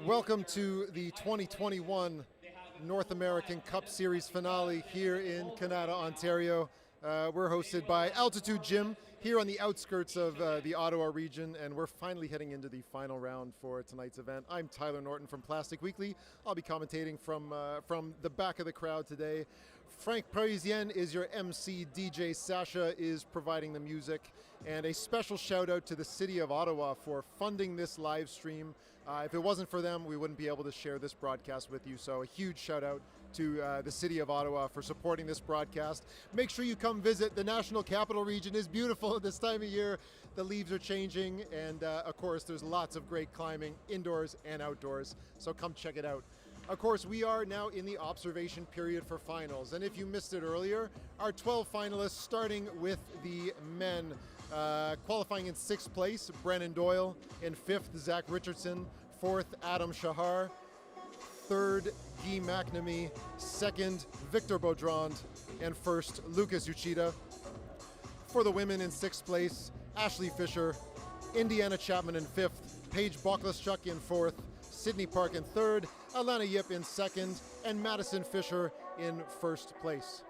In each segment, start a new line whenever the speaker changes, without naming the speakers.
Welcome to the 2021 North American Cup Series finale here in Kanata, Ontario. We're hosted by Altitude Gym here on the outskirts of the Ottawa region, and we're finally heading into the final round for tonight's event. I'm Tyler Norton from Plastic Weekly. I'll be commentating from the back of the crowd today. Frank Parisien is your MC, DJ Sasha is providing the music, and a special shout out to the City of Ottawa for funding this live stream. If it wasn't for them, we wouldn't be able to share this broadcast with you, so a huge shout out to the City of Ottawa for supporting this broadcast. Make sure you come visit. The National Capital Region is beautiful at this time of year. The leaves are changing, and of course there's lots of great climbing indoors and outdoors, so come check it out. Of course, we are now in the observation period for finals, and if you missed it earlier, our 12 finalists, starting with the men. Qualifying in 6th place, Brennan Doyle. In 5th, Zach Richardson. 4th, Adam Shahar. 3rd, Guy McNamee. 2nd, Victor Beaudrand. And 1st, Lucas Uchida. For the women in 6th place, Ashley Fisher. Indiana Chapman in 5th. Paige Boklaschuk in 4th. Sydney Park in 3rd. Alana Yip in 2nd. And Madison Fisher in 1st place.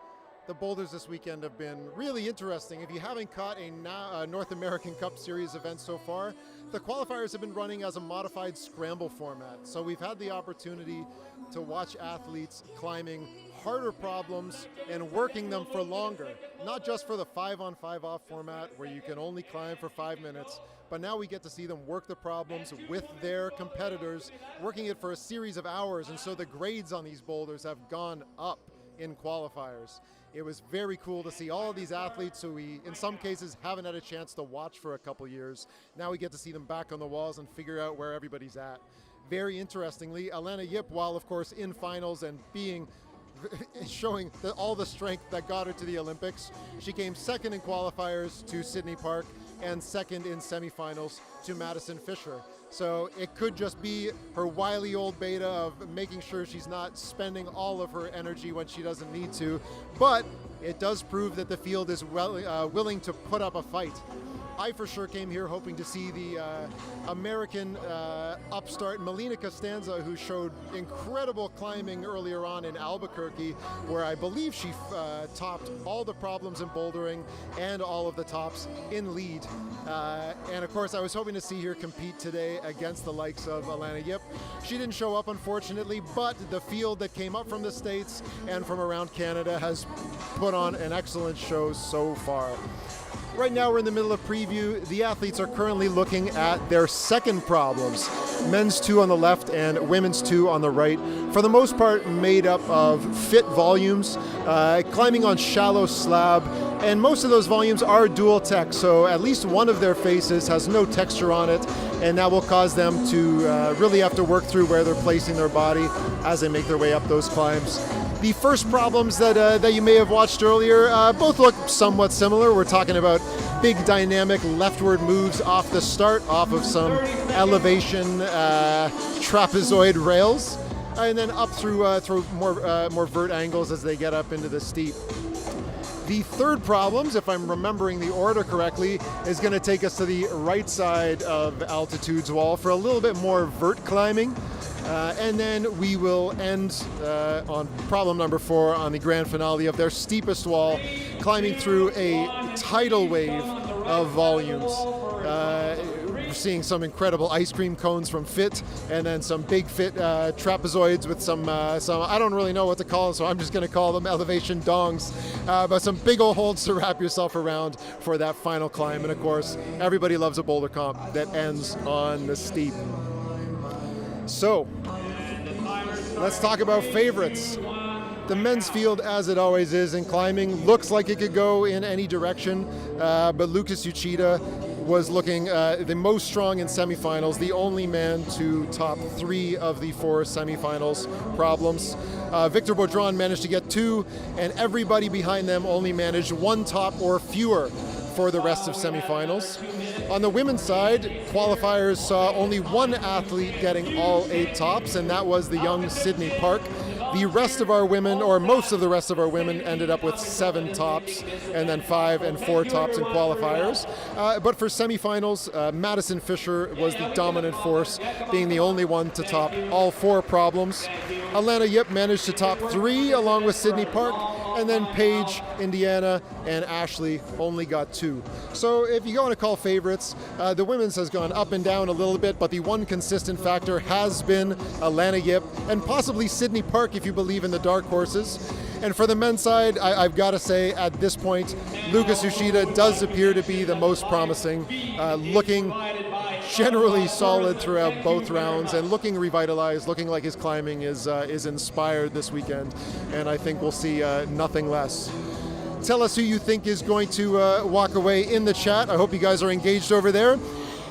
The boulders this weekend have been really interesting. If you haven't caught a North American Cup Series event so far, the qualifiers have been running as a modified scramble format. So we've had the opportunity to watch athletes climbing harder problems and working them for longer, not just for the 5-on-5-off format where you can only climb for 5 minutes, but now we get to see them work the problems with their competitors, working it for a series of hours, and so the grades on these boulders have gone up in qualifiers. It was very cool to see all of these athletes who we, in some cases, haven't had a chance to watch for a couple years. Now we get to see them back on the walls and figure out where everybody's at. Very interestingly, Alana Yip, while of course in finals and showing all the strength that got her to the Olympics, she came 2nd in qualifiers to Sydney Park and 2nd in semifinals to Madison Fisher. So it could just be her wily old beta of making sure she's not spending all of her energy when she doesn't need to, but it does prove that the field is willing to put up a fight. I for sure came here hoping to see the American upstart Melina Costanza, who showed incredible climbing earlier on in Albuquerque, where I believe she topped all the problems in bouldering and all of the tops in lead. And of course, I was hoping to see her compete today against the likes of Alana Yip. She didn't show up, unfortunately, but the field that came up from the States and from around Canada has put on an excellent show so far. Right now we're in the middle of preview. The athletes are currently looking at their second problems, men's 2 on the left and women's 2 on the right. For the most part made up of fit volumes, climbing on shallow slab, and most of those volumes are dual tech, so at least one of their faces has no texture on it, and that will cause them to really have to work through where they're placing their body as they make their way up those climbs. The first problems that you may have watched earlier both look somewhat similar. We're talking about big dynamic leftward moves off the start, off of some elevation trapezoid rails, and then up through more vert angles as they get up into the steep. The third problems, if I'm remembering the order correctly, is going to take us to the right side of Altitude's wall for a little bit more vert climbing. And then we will end on problem number 4 on the grand finale of their steepest wall, climbing through a tidal wave of volumes. We're seeing some incredible ice cream cones from Fit, and then some big Fit trapezoids with some I don't really know what to call them, so I'm just going to call them elevation dongs, but some big old holds to wrap yourself around for that final climb. And of course, everybody loves a boulder comp that ends on the steep. So, let's talk about favorites. The men's field, as it always is in climbing, looks like it could go in any direction, but Lucas Uchida was looking the most strong in semifinals, the only man to top 3 of the 4 semifinals problems. Victor Beaudrand managed to get 2, and everybody behind them only managed 1 top or fewer for the rest of semifinals. On the women's side, qualifiers saw only 1 athlete getting all 8 tops, and that was the young Sydney Park. The rest of our women, or most of the rest of our women, ended up with 7 tops, and then 5 and 4 tops in qualifiers. But for semifinals, Madison Fisher was the dominant force, being the only one to top all 4 problems. Alana Yip managed to top 3 along with Sydney Park, and then Paige, Indiana, and Ashley only got 2. So if you want to call favorites, the women's has gone up and down a little bit, but the one consistent factor has been Alana Yip, and possibly Sydney Park if you believe in the dark horses. And for the men's side, I've got to say at this point, Lucas Ushida does appear to be the most promising, looking generally solid throughout both rounds and looking revitalized, looking like his climbing is inspired this weekend, and I think we'll see nothing less. Tell us who you think is going to walk away in the chat. I hope you guys are engaged over there.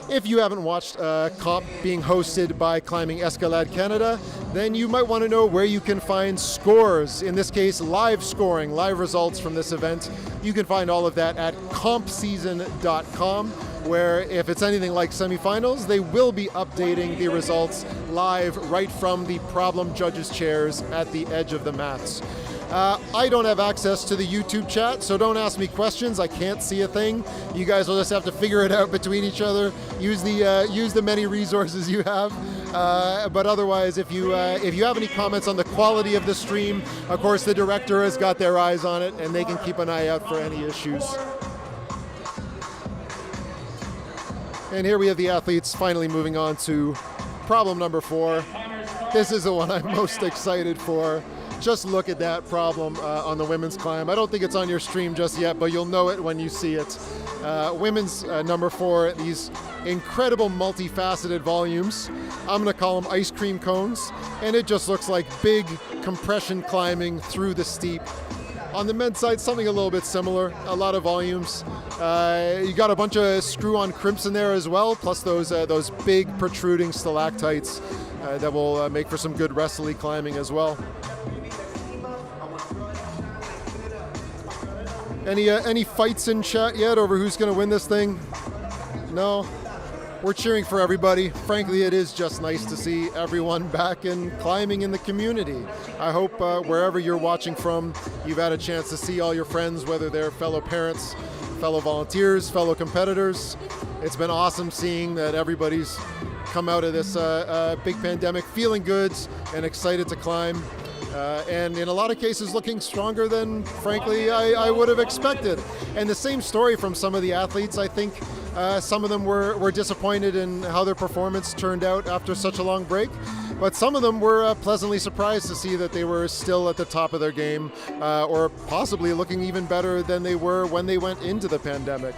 If you haven't watched comp being hosted by Climbing Escalade Canada, then you might want to know where you can find scores, in this case live scoring, live results from this event. You can find all of that at compseason.com, where if it's anything like semifinals, they will be updating the results live right from the problem judges' chairs at the edge of the mats. I don't have access to the YouTube chat, so don't ask me questions. I can't see a thing. You guys will just have to figure it out between each other. Use the many resources you have. But otherwise, if you have any comments on the quality of the stream, of course the director has got their eyes on it, and they can keep an eye out for any issues. And here we have the athletes finally moving on to problem number 4. This is the one I'm most excited for. Just look at that problem on the women's climb. I don't think it's on your stream just yet, but you'll know it when you see it. Women's number 4, these incredible multifaceted volumes. I'm gonna call them ice cream cones, and it just looks like big compression climbing through the steep. On the men's side, something a little bit similar, a lot of volumes. You got a bunch of screw-on crimps in there as well, plus those big protruding stalactites that will make for some good wrestly climbing as well. Any fights in chat yet over who's going to win this thing? No? We're cheering for everybody. Frankly, it is just nice to see everyone back in climbing in the community. I hope wherever you're watching from, you've had a chance to see all your friends, whether they're fellow parents, fellow volunteers, fellow competitors. It's been awesome seeing that everybody's come out of this big pandemic feeling good and excited to climb. And in a lot of cases looking stronger than, frankly, I would have expected. And the same story from some of the athletes. I think some of them were disappointed in how their performance turned out after such a long break. But some of them were pleasantly surprised to see that they were still at the top of their game, or possibly looking even better than they were when they went into the pandemic.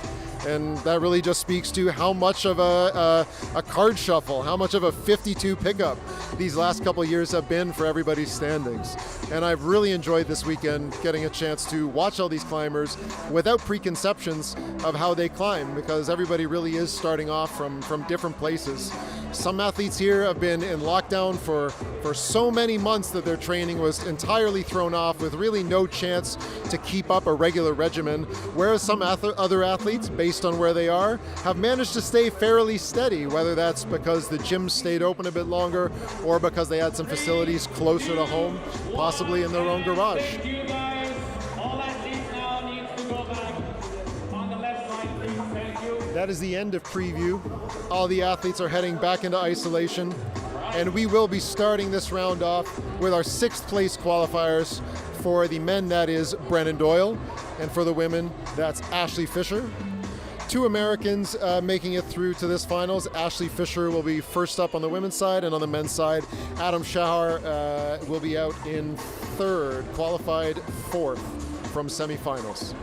And that really just speaks to how much of a card shuffle, how much of a 52 pickup these last couple of years have been for everybody's standings. And I've really enjoyed this weekend getting a chance to watch all these climbers without preconceptions of how they climb, because everybody really is starting off from different places. Some athletes here have been in lockdown for so many months that their training was entirely thrown off with really no chance to keep up a regular regimen, whereas some other athletes, based on where they are, have managed to stay fairly steady, whether that's because the gym stayed open a bit longer or because they had some facilities closer to home, possibly in their own garage. That is the end of preview. All the athletes are heading back into isolation, and we will be starting this round off with our 6th place qualifiers. For the men, that is Brennan Doyle, and for the women, that's Ashley Fisher. 2 Americans making it through to this finals. Ashley Fisher will be first up on the women's side, and on the men's side, Adam Shahar will be out in 3rd, qualified 4th from semifinals.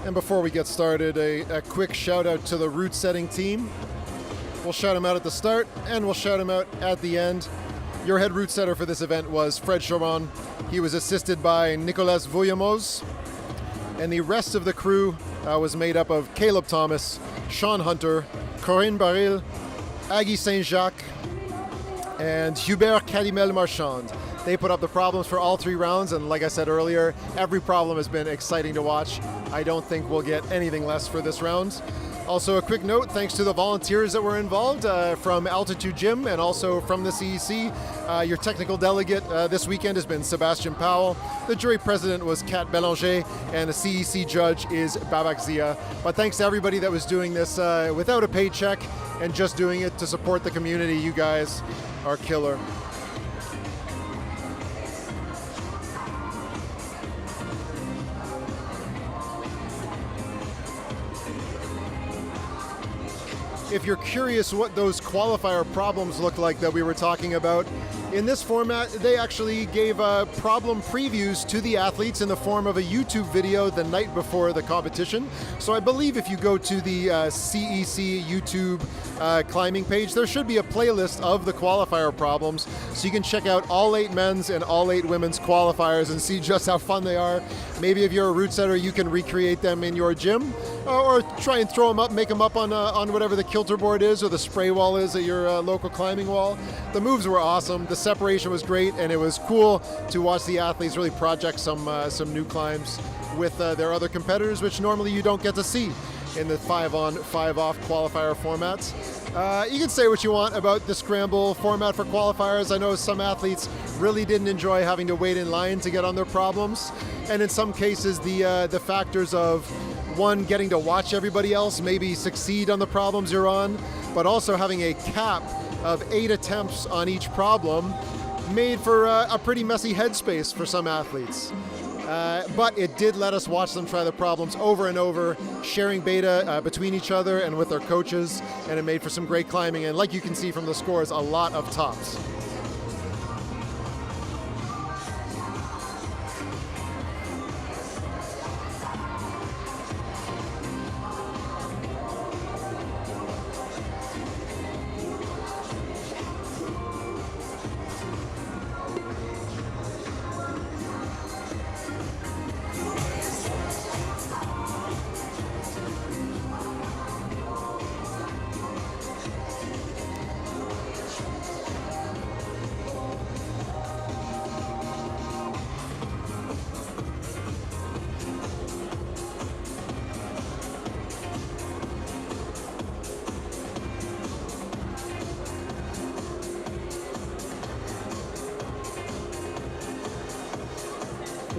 And before we get started, a quick shout out to the route setting team. We'll shout them out at the start, and we'll shout them out at the end. Your head route setter for this event was Fred Charon. He was assisted by Nicolas Vouillamos. And the rest of the crew was made up of Caleb Thomas, Sean Hunter, Corinne Baril, Aggie Saint-Jacques, and Hubert Calimel-Marchand. They put up the problems for all 3 rounds, and like I said earlier, every problem has been exciting to watch. I don't think we'll get anything less for this round. Also, a quick note, thanks to the volunteers that were involved from Altitude Gym and also from the CEC. Your technical delegate this weekend has been Sebastian Powell. The jury president was Kat Belanger, and the CEC judge is Babak Zia. But thanks to everybody that was doing this without a paycheck and just doing it to support the community. You guys are killer. If you're curious what those qualifier problems look like that we were talking about, in this format, they actually gave problem previews to the athletes in the form of a YouTube video the night before the competition. So I believe if you go to the CEC YouTube climbing page, there should be a playlist of the qualifier problems, so you can check out all 8 men's and all 8 women's qualifiers and see just how fun they are. Maybe if you're a route setter, you can recreate them in your gym, or try and throw them up, make them up on whatever the kilter board is or the spray wall is at your local climbing wall. The moves were awesome, the separation was great, and it was cool to watch the athletes really project some new climbs with their other competitors, which normally you don't get to see in the 5-on, 5-off qualifier formats. You can say what you want about the scramble format for qualifiers. I know some athletes really didn't enjoy having to wait in line to get on their problems, and in some cases the factors of one, getting to watch everybody else maybe succeed on the problems you're on, but also having a cap of 8 attempts on each problem made for a pretty messy headspace for some athletes. But it did let us watch them try the problems over and over, sharing beta between each other and with their coaches, and it made for some great climbing, and like you can see from the scores, a lot of tops.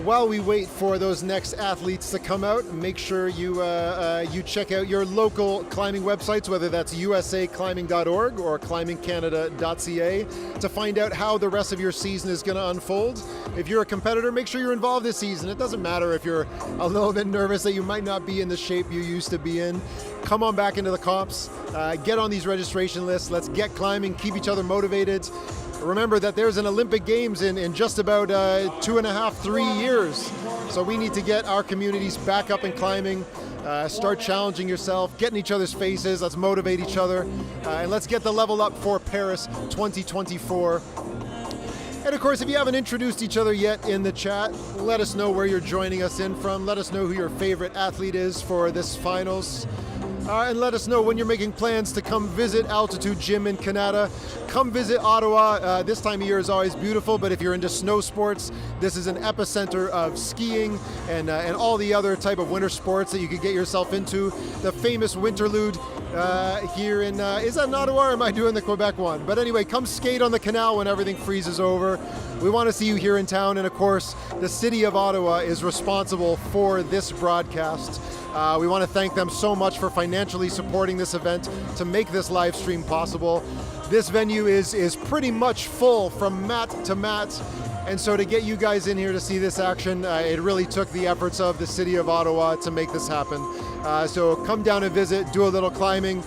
While we wait for those next athletes to come out, make sure you you check out your local climbing websites, whether that's usaclimbing.org or climbingcanada.ca, to find out how the rest of your season is going to unfold. If you're a competitor, make sure you're involved this season. It doesn't matter if you're a little bit nervous that you might not be in the shape you used to be in. Come on back into the comps, get on these registration lists, let's get climbing, keep each other motivated. Remember that there's an Olympic Games in just about 2.5, 3 years. So we need to get our communities back up and climbing, start challenging yourself, get in each other's faces, let's motivate each other, and let's get the level up for Paris 2024. And of course, if you haven't introduced each other yet in the chat, let us know where you're joining us in from. Let us know who your favorite athlete is for this finals. And let us know when you're making plans to come visit Altitude Gym in Kanata. Come visit Ottawa. This time of year is always beautiful, but if you're into snow sports, this is an epicenter of skiing and all the other type of winter sports that you could get yourself into. The famous Winterlude here in, is that in Ottawa or am I doing the Quebec one? But anyway, come skate on the canal when everything freezes over. We want to see you here in town, and of course, the city of Ottawa is responsible for this broadcast. We want to thank them so much for financially supporting this event to make this live stream possible. This venue is pretty much full from mat to mat, and so to get you guys in here to see this action, it really took the efforts of the city of Ottawa to make this happen. So come down and visit, do a little climbing,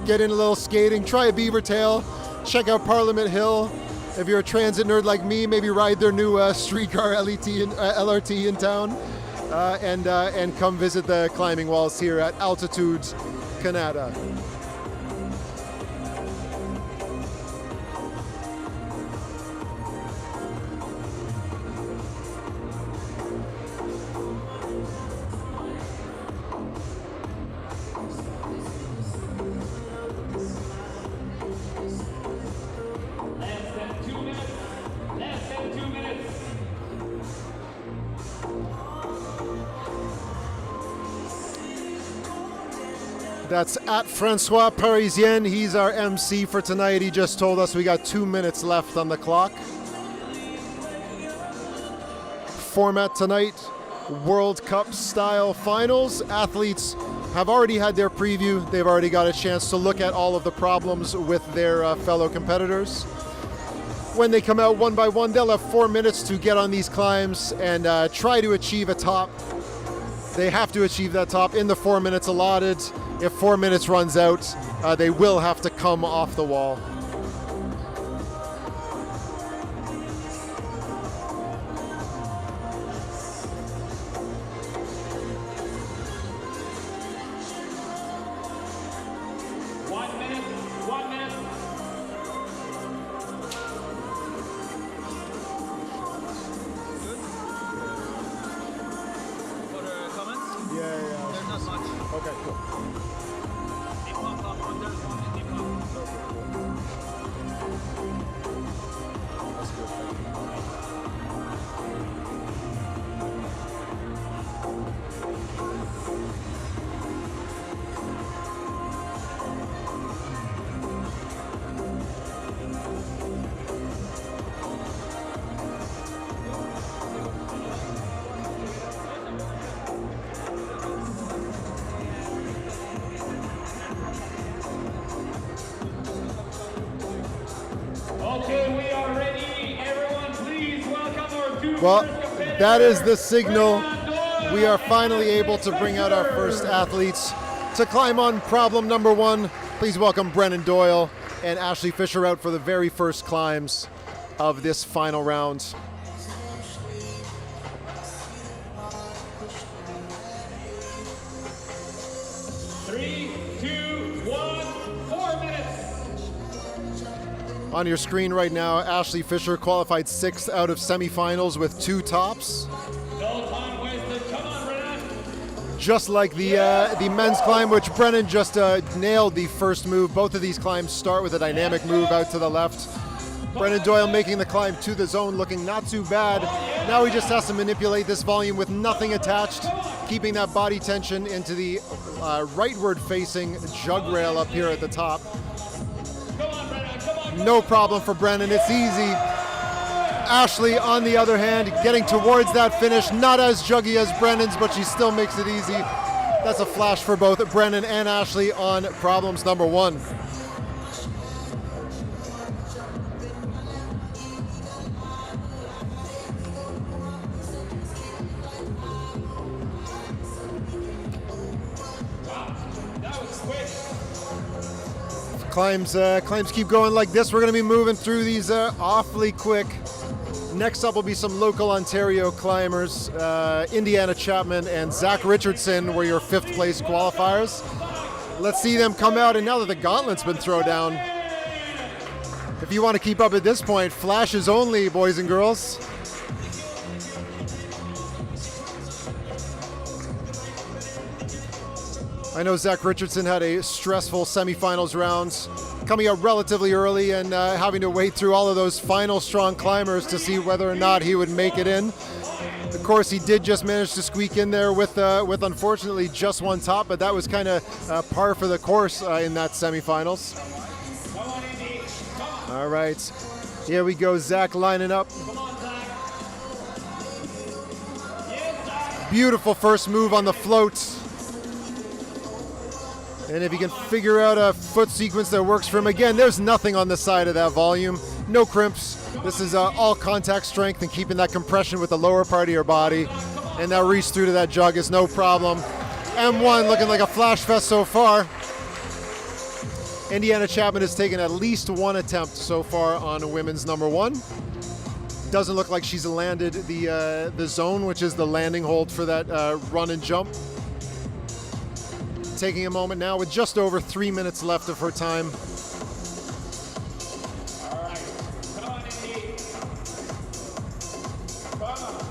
get in a little skating, try a beaver tail, check out Parliament Hill. If you're a transit nerd like me, maybe ride their new streetcar LRT in town. And come visit the climbing walls here at Altitude Kanata. That's at Francois Parisien. He's our MC for tonight. He just told us we got 2 minutes left on the clock. Format tonight, World Cup style finals. Athletes have already had their preview. They've already got a chance to look at all of the problems with their fellow competitors. When they come out one by one, they'll have 4 minutes to get on these climbs and try to achieve a top. They have to achieve that top in the 4 minutes allotted. If 4 minutes runs out, they will have to come off the wall. Well, that is the signal. We are finally able to bring out our first athletes to climb on problem number 1. Please welcome Brennan Doyle and Ashley Fisher out for the very first climbs of this final round. On your screen right now, Ashley Fisher qualified 6th out of semifinals with 2 tops.
No time wasted. Come on, Brennan.
Just like the men's climb, which Brennan just nailed the first move. Both of these climbs start with a dynamic move out to the left. Brennan Doyle making the climb to the zone, looking not too bad. Now he just has to manipulate this volume with nothing attached, keeping that body tension into the rightward facing jug rail up here at the top. No problem for Brennan, it's easy. Ashley, on the other hand, getting towards that finish, not as juggy as Brennan's, but she still makes it easy. That's a flash for both Brennan and Ashley on problems number 1. Climbs keep going like this. We're going to be moving through these awfully quick. Next up will be some local Ontario climbers. Indiana Chapman and Zach Richardson were your 5th place qualifiers. Let's see them come out, and now that the gauntlet's been thrown down, if you want to keep up at this point, flashes only, boys and girls. I know Zach Richardson had a stressful semifinals round, coming out relatively early and having to wait through all of those final strong climbers to see whether or not he would make it in. Of course, he did just manage to squeak in there with unfortunately just 1 top, but that was kind of par for the course in that semifinals. All right, here we go, Zach lining up. Beautiful first move on the float. And if you can figure out a foot sequence that works for him, again, there's nothing on the side of that volume. No crimps. This is all contact strength and keeping that compression with the lower part of your body. And that reach through to that jug is no problem. M1 looking like a flash fest so far. Indiana Chapman has taken at least 1 attempt so far on women's number 1. Doesn't look like she's landed the zone, which is the landing hold for that run and jump. Taking a moment now with just over 3 minutes left of her time.
All right. Come on, Indy. Come on.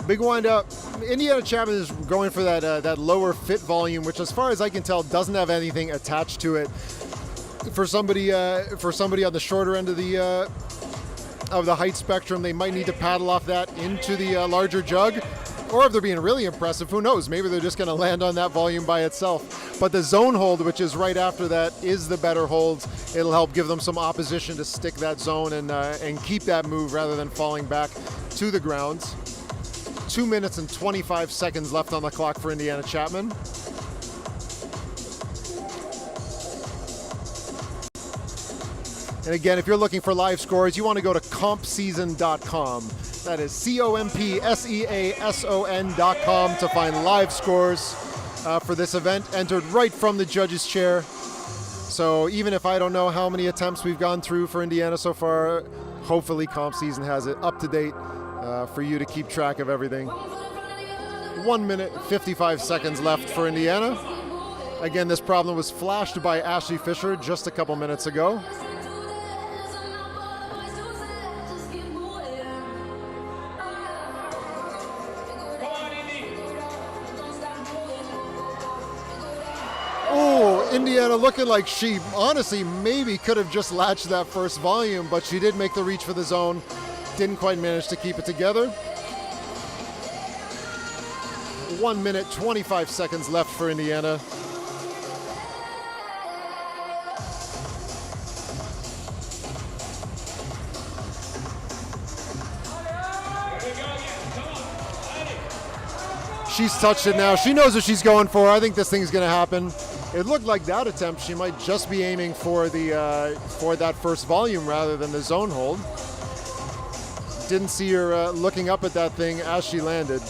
Big wind up. Indiana Chapman is going for that lower fit volume, which as far as I can tell doesn't have anything attached to it. For somebody on the shorter end of the height spectrum, they might need to paddle off that into the larger jug. Or if they're being really impressive, who knows? Maybe they're just going to land on that volume by itself. But the zone hold, which is right after that, is the better hold. It'll help give them some opposition to stick that zone and keep that move rather than falling back to the ground. 2 minutes and 25 seconds left on the clock for Indiana Chapman. And again, if you're looking for live scores, you want to go to compseason.com. That is COMPSEASON.com to find live scores for this event, entered right from the judge's chair. So even if I don't know how many attempts we've gone through for Indiana so far, hopefully CompSeason has it up to date for you to keep track of everything. 1 minute, 55 seconds left for Indiana. Again, this problem was flashed by Ashley Fisher just a couple minutes ago. Indiana looking like she honestly maybe could have just latched that first volume, but she did make the reach for the zone. Didn't quite manage to keep it together. 1 minute, 25 seconds left for Indiana. She's touched it now. She knows what she's going for. I think this thing's going to happen. It looked like that attempt, she might just be aiming for the for that first volume rather than the zone hold. Didn't see her looking up at that thing as she landed.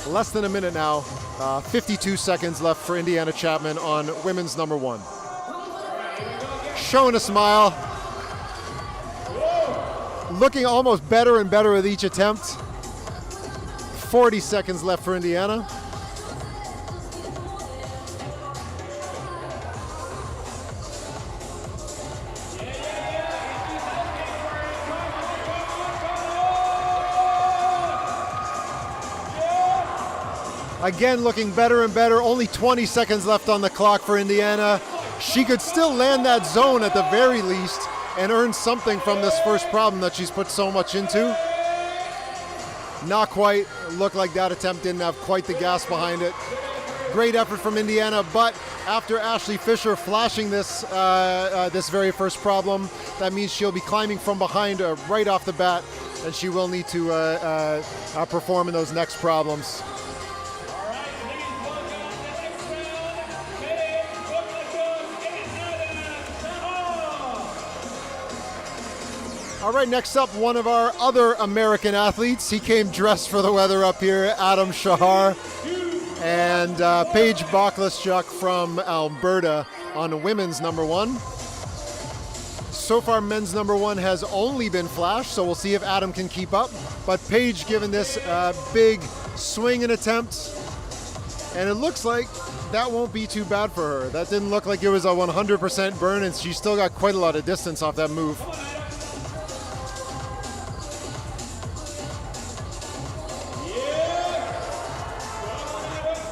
Less than a minute now. 52 seconds left for Indiana Chapman on women's number one. Showing a smile. Looking almost better and better with each attempt. 40 seconds left for Indiana. Again, looking better and better. Only 20 seconds left on the clock for Indiana. She could still land that zone at the very least and earn something from this first problem that she's put so much into. Not quite. Looked like that attempt didn't have quite the gas behind it. Great effort from Indiana, but after Ashley Fisher flashing this this very first problem, that means she'll be climbing from behind right off the bat, and she will need to perform in those next problems. All right, next up, one of our other American athletes. He came dressed for the weather up here, Adam Shahar, and Paige Boklaschuk from Alberta on women's number one. So far, men's number one has only been flashed, so we'll see if Adam can keep up. But Paige given this big swing and attempt, and it looks like that won't be too bad for her. That didn't look like it was a 100% burn, and she still got quite a lot of distance off that move.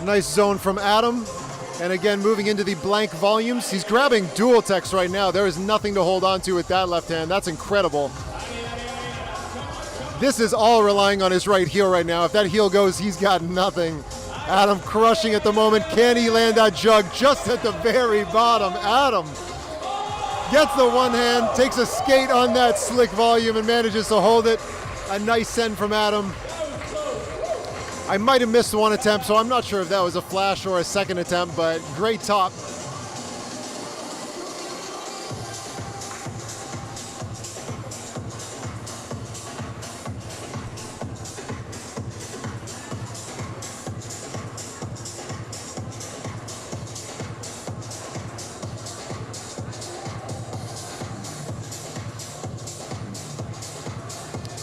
Nice zone from Adam. And again, moving into the blank volumes. He's grabbing dual techs right now. There is nothing to hold on to with that left hand. That's incredible. This is all relying on his right heel right now. If that heel goes, he's got nothing. Adam crushing at the moment. Can he land that jug just at the very bottom? Adam gets the one hand, takes a skate on that slick volume and manages to hold it. A nice send from Adam. I might have missed one attempt, so I'm not sure if that was a flash or a second attempt, but great top.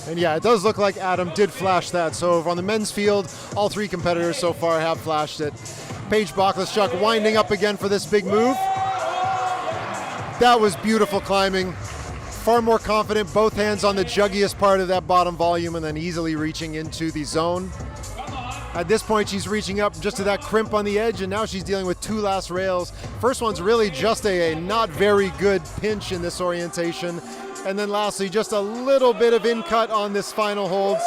And yeah, it does look like Adam did flash that. So on the men's field, all three competitors so far have flashed it. Paige Boklaschuk winding up again for this big move. That was beautiful climbing. Far more confident, both hands on the juggiest part of that bottom volume and then easily reaching into the zone. At this point, she's reaching up just to that crimp on the edge, and now she's dealing with two last rails. First one's really just a not very good pinch in this orientation. And then lastly, just a little bit of in cut on this final hold.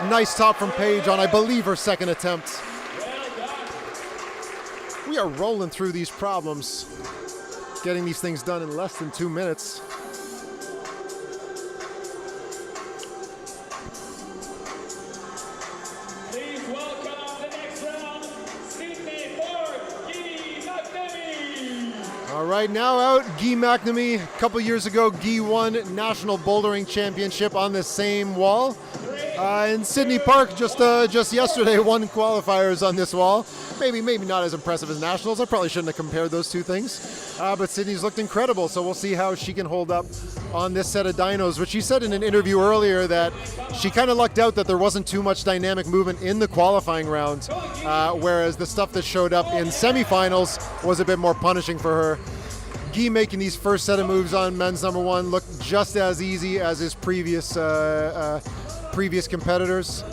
Nice top from Paige on, I believe, her second attempt. We are rolling through these problems, getting these things done in less than 2 minutes.
Please welcome the next round, Sydney for Gym Kanata.
All right, now out, Guy McNamee. A couple years ago, Guy won National Bouldering Championship on the same wall. And Sydney Park just yesterday won qualifiers on this wall. Maybe not as impressive as Nationals. I probably shouldn't have compared those two things. But Sydney's looked incredible, so we'll see how she can hold up on this set of dynos, which she said in an interview earlier that she kind of lucked out that there wasn't too much dynamic movement in the qualifying round, whereas the stuff that showed up in semifinals was a bit more punishing for her. Guy making these first set of moves on men's number one look just as easy as his previous competitors.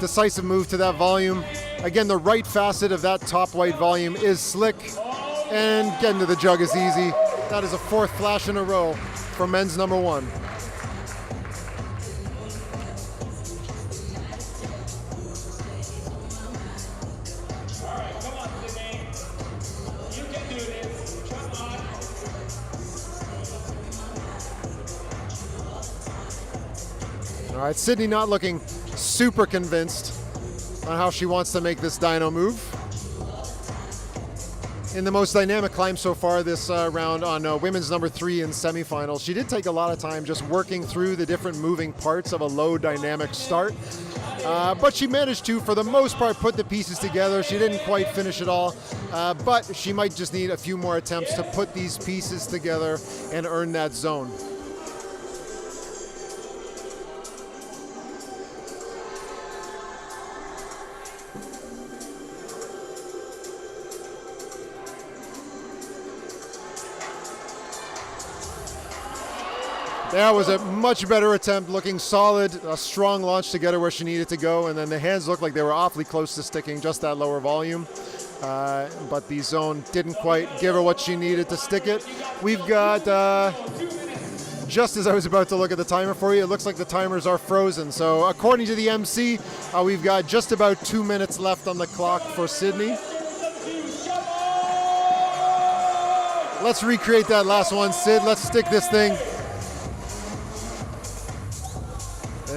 Decisive move to that volume. Again, the right facet of that top white volume is slick, and getting to the jug is easy. That is a fourth flash in a row for men's number one.
All right, come on, Sydney. You can do this. Come on.
All right, Sydney not looking super convinced on how she wants to make this dyno move. In the most dynamic climb so far this round on women's number 3 in semifinals, she did take a lot of time just working through the different moving parts of a low dynamic start. But she managed to, for the most part, put the pieces together. She didn't quite finish it all, but she might just need a few more attempts to put these pieces together and earn that zone. That was a much better attempt, looking solid, a strong launch to get her where she needed to go, and then the hands looked like they were awfully close to sticking just that lower volume. But the zone didn't quite give her what she needed to stick it. We've got, just as I was about to look at the timer for you, it looks like the timers are frozen. So according to the MC, we've got just about 2 minutes left on the clock for Sydney. Let's recreate that last one, Sid. Let's stick this thing.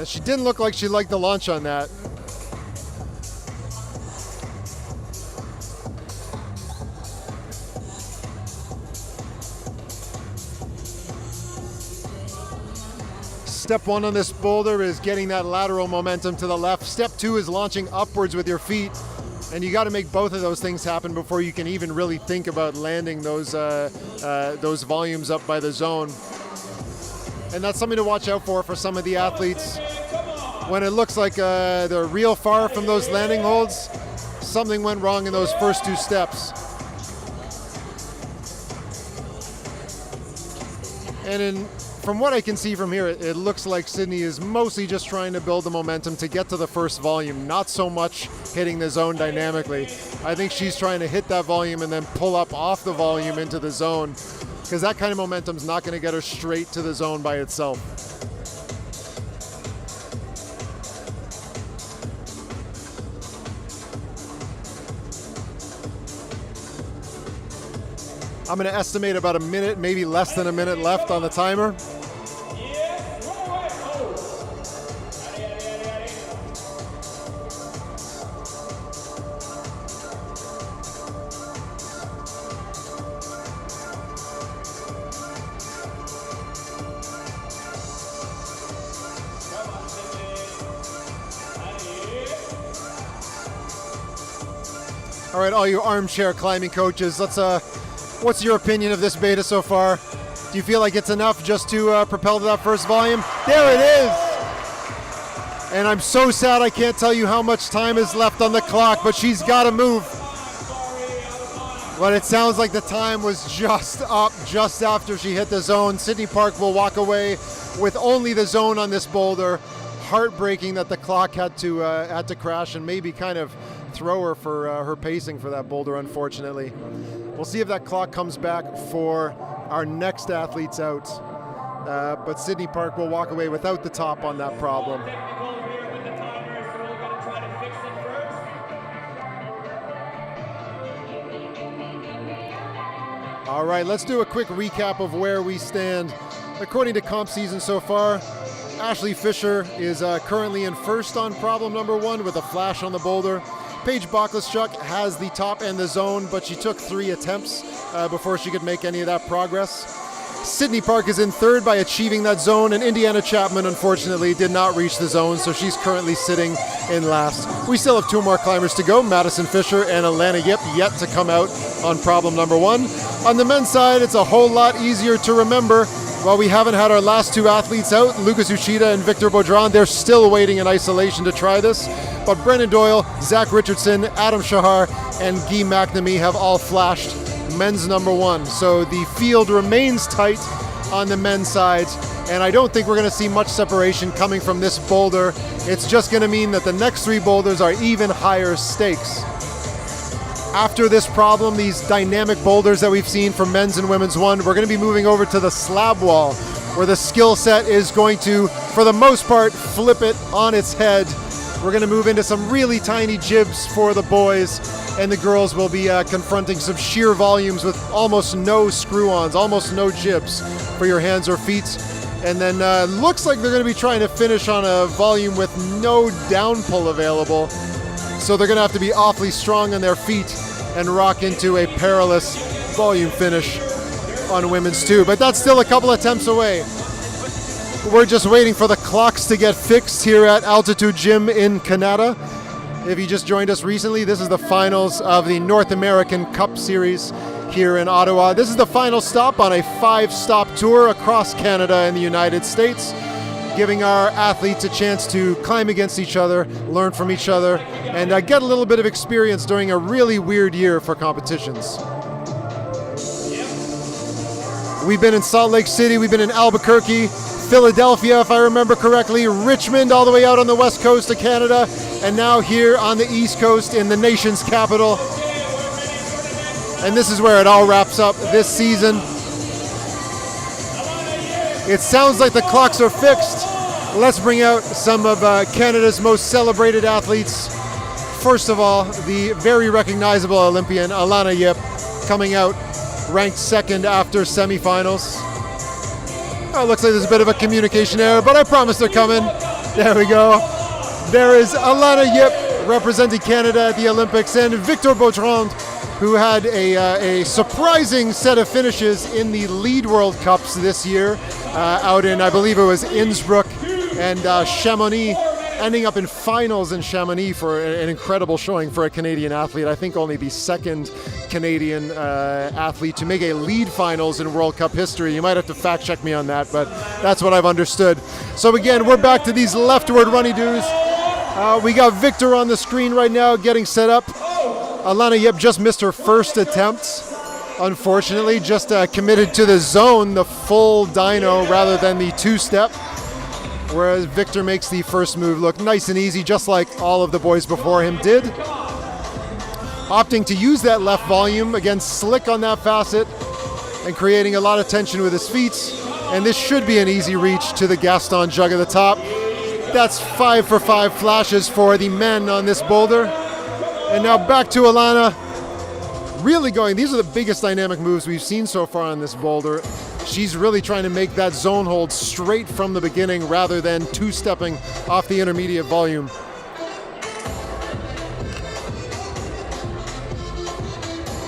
She didn't look like she liked the launch on that. Step 1 on this boulder is getting that lateral momentum to the left. Step 2 is launching upwards with your feet. And you got to make both of those things happen before you can even really think about landing those volumes up by the zone. And that's something to watch out for some of the athletes. When it looks like they're real far from those landing holds, something went wrong in those first 2 steps. And from what I can see from here, it looks like Sydney is mostly just trying to build the momentum to get to the first volume, not so much hitting the zone dynamically. I think she's trying to hit that volume and then pull up off the volume into the zone, because that kind of momentum is not going to get her straight to the zone by itself. I'm going to estimate about a minute, maybe less than a minute left on the timer. All right, all you armchair climbing coaches, what's your opinion of this beta so far? Do you feel like it's enough just to propel to that first volume? There it is! And I'm so sad I can't tell you how much time is left on the clock, but she's got to move. But it sounds like the time was just up just after she hit the zone. Sydney Park will walk away with only the zone on this boulder. Heartbreaking that the clock had to crash and maybe kind of throw her for her pacing for that boulder, unfortunately. We'll see if that clock comes back for our next athletes out. but Sydney Park will walk away without the top on that problem.
Technical here with the timer, so we're gonna try to fix it first.
All right, let's do a quick recap of where we stand. According to comp season so far, Ashley Fisher is currently in first on problem number 1 with a flash on the boulder. Paige Boklaschuk has the top and the zone, but she took 3 attempts before she could make any of that progress. Sydney Park is in third by achieving that zone, and Indiana Chapman, unfortunately, did not reach the zone, so she's currently sitting in last. We still have 2 more climbers to go, Madison Fisher and Alana Yip, yet to come out on problem number 1. On the men's side, it's a whole lot easier to remember. While we haven't had our last 2 athletes out, Lucas Uchida and Victor Baudron, they're still waiting in isolation to try this. But Brennan Doyle, Zach Richardson, Adam Shahar, and Guy McNamee have all flashed men's number 1. So the field remains tight on the men's side, and I don't think we're going to see much separation coming from this boulder. It's just going to mean that the next 3 boulders are even higher stakes. After this problem, these dynamic boulders that we've seen for men's and women's 1, we're going to be moving over to the slab wall, where the skill set is going to, for the most part, flip it on its head. We're going to move into some really tiny jibs for the boys, and the girls will be confronting some sheer volumes with almost no screw-ons, almost no jibs for your hands or feet. And then looks like they're going to be trying to finish on a volume with no down pull available. So they're going to have to be awfully strong on their feet and rock into a perilous volume finish on women's 2. But that's still a couple attempts away. We're just waiting for the clocks to get fixed here at Altitude Gym in Kanata. If you just joined us recently, this is the finals of the North American Cup Series here in Ottawa. This is the final stop on a 5-stop tour across Canada and the United States, giving our athletes a chance to climb against each other, learn from each other, and get a little bit of experience during a really weird year for competitions. We've been in Salt Lake City, we've been in Albuquerque, Philadelphia, if I remember correctly, Richmond, all the way out on the west coast of Canada, and now here on the east coast in the nation's capital. And this is where it all wraps up this season. It sounds like the clocks are fixed. Let's bring out some of Canada's most celebrated athletes. First of all, the very recognizable Olympian Alana Yip, coming out ranked 2nd after semifinals. Oh, looks like there's a bit of a communication error, but I promise they're coming. There we go. There is Alana Yip representing Canada at the Olympics, and Victor Baudron, who had a surprising set of finishes in the Lead World Cups this year, out in, I believe it was Innsbruck and Chamonix, ending up in finals in Chamonix for an incredible showing for a Canadian athlete. I think only the 2nd Canadian athlete to make a lead finals in World Cup history. You might have to fact check me on that, but that's what I've understood. So again, we're back to these leftward runny-doos. We got Victor on the screen right now getting set up. Alana Yip just missed her first attempt, unfortunately, just committed to the zone, the full dyno rather than the 2-step, whereas Victor makes the first move look nice and easy, just like all of the boys before him did. Opting to use that left volume, again slick on that facet and creating a lot of tension with his feet, and this should be an easy reach to the Gaston jug at the top. That's 5 for 5 flashes for the men on this boulder. And now back to Alana, really going, these are the biggest dynamic moves we've seen so far on this boulder. She's really trying to make that zone hold straight from the beginning rather than 2-stepping off the intermediate volume.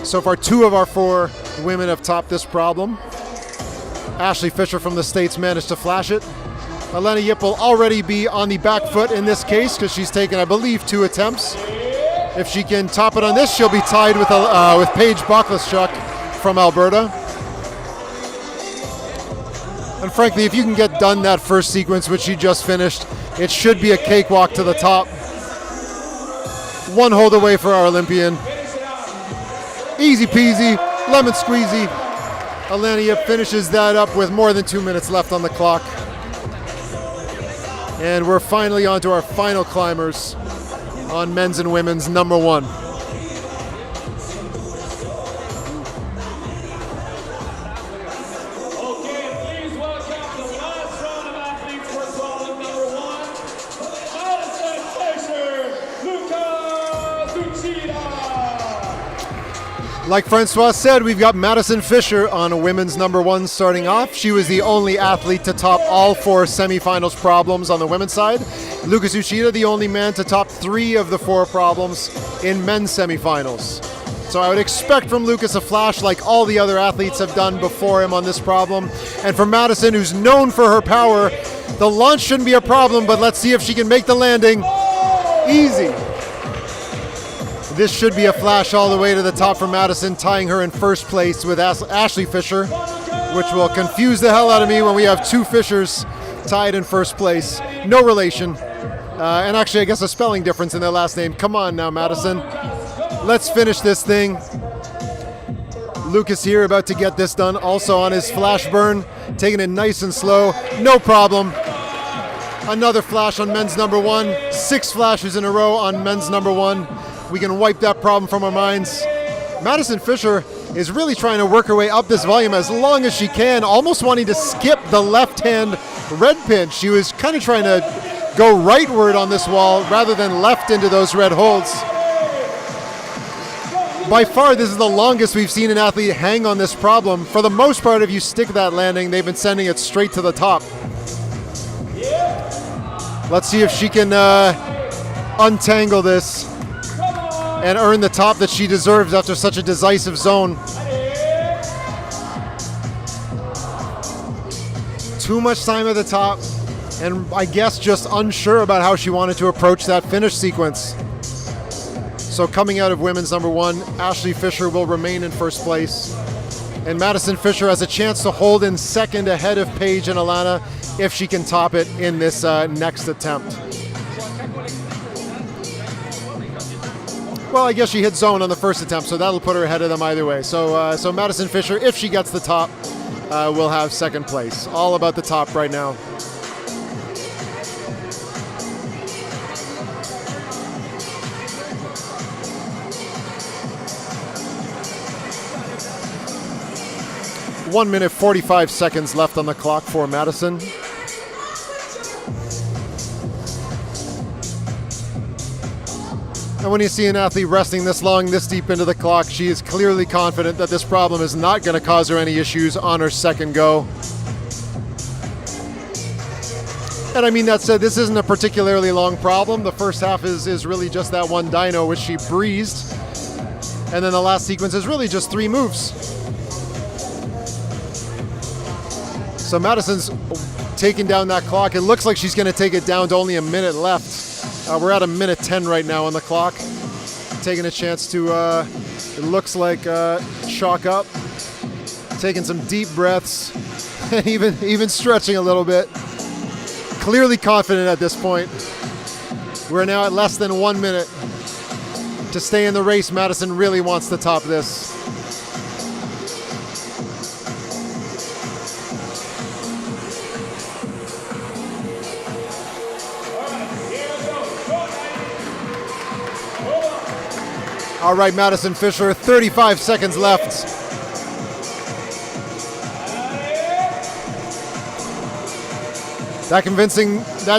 So far, 2 of our 4 women have topped this problem. Ashley Fisher from the States managed to flash it. Alana Yip will already be on the back foot in this case because she's taken, I believe, 2 attempts. If she can top it on this, she'll be tied with Paige Boklaschuk from Alberta. And frankly, if you can get done that first sequence, which she just finished, it should be a cakewalk to the top. 1 hold away for our Olympian. Easy peasy, lemon squeezy. Alana Yip finishes that up with more than 2 minutes left on the clock. And we're finally on to our final climbers on men's and women's number 1.
Okay, please welcome the
Like Francois said, we've got Madison Fisher on women's number 1 starting off. She was the only athlete to top all 4 semifinals problems on the women's side. Lucas Uchida, the only man to top 3 of the 4 problems in men's semifinals. So I would expect from Lucas a flash like all the other athletes have done before him on this problem. And for Madison, who's known for her power, the launch shouldn't be a problem, but let's see if she can make the landing. Easy. This should be a flash all the way to the top for Madison, tying her in first place with Ashley Fisher, which will confuse the hell out of me when we have 2 Fishers tied in first place. No relation. And actually, I guess a spelling difference in their last name. Come on now, Madison. Let's finish this thing. Lucas here about to get this done, also on his flash burn, taking it nice and slow. No problem. Another flash on men's number 1. 6 flashes in a row on men's number 1. We can wipe that problem from our minds. Madison Fisher is really trying to work her way up this volume as long as she can, almost wanting to skip the left-hand red pin. She was kind of trying to go rightward on this wall rather than left into those red holds. By far, this is the longest we've seen an athlete hang on this problem. For the most part, if you stick that landing, they've been sending it straight to the top. Let's see if she can untangle this and earn the top that she deserves after such a decisive zone. Too much time at the top, and I guess just unsure about how she wanted to approach that finish sequence. So coming out of women's number 1, Ashley Fisher will remain in first place. And Madison Fisher has a chance to hold in second ahead of Paige and Alana if she can top it in this next attempt. Well, I guess she hit zone on the first attempt, so that'll put her ahead of them either way. So Madison Fisher, if she gets the top, will have second place. All about the top right now. One minute, 45 seconds left on the clock for Madison. And when you see an athlete resting this long, this deep into the clock, she is clearly confident that this problem is not going to cause her any issues on her second go. And I mean, that said, this isn't a particularly long problem. The first half is really just that one dyno, which she breezed. And then the last sequence is really just 3 moves. So Madison's taking down that clock. It looks like she's going to take it down to only a minute left. We're at a minute 10 right now on the clock. Taking a chance to, it looks like, chalk up. Taking some deep breaths and even stretching a little bit. Clearly confident at this point. We're now at less than 1 minute. To stay in the race, Madison really wants to top this. All right, Madison Fisher, 35 seconds left. That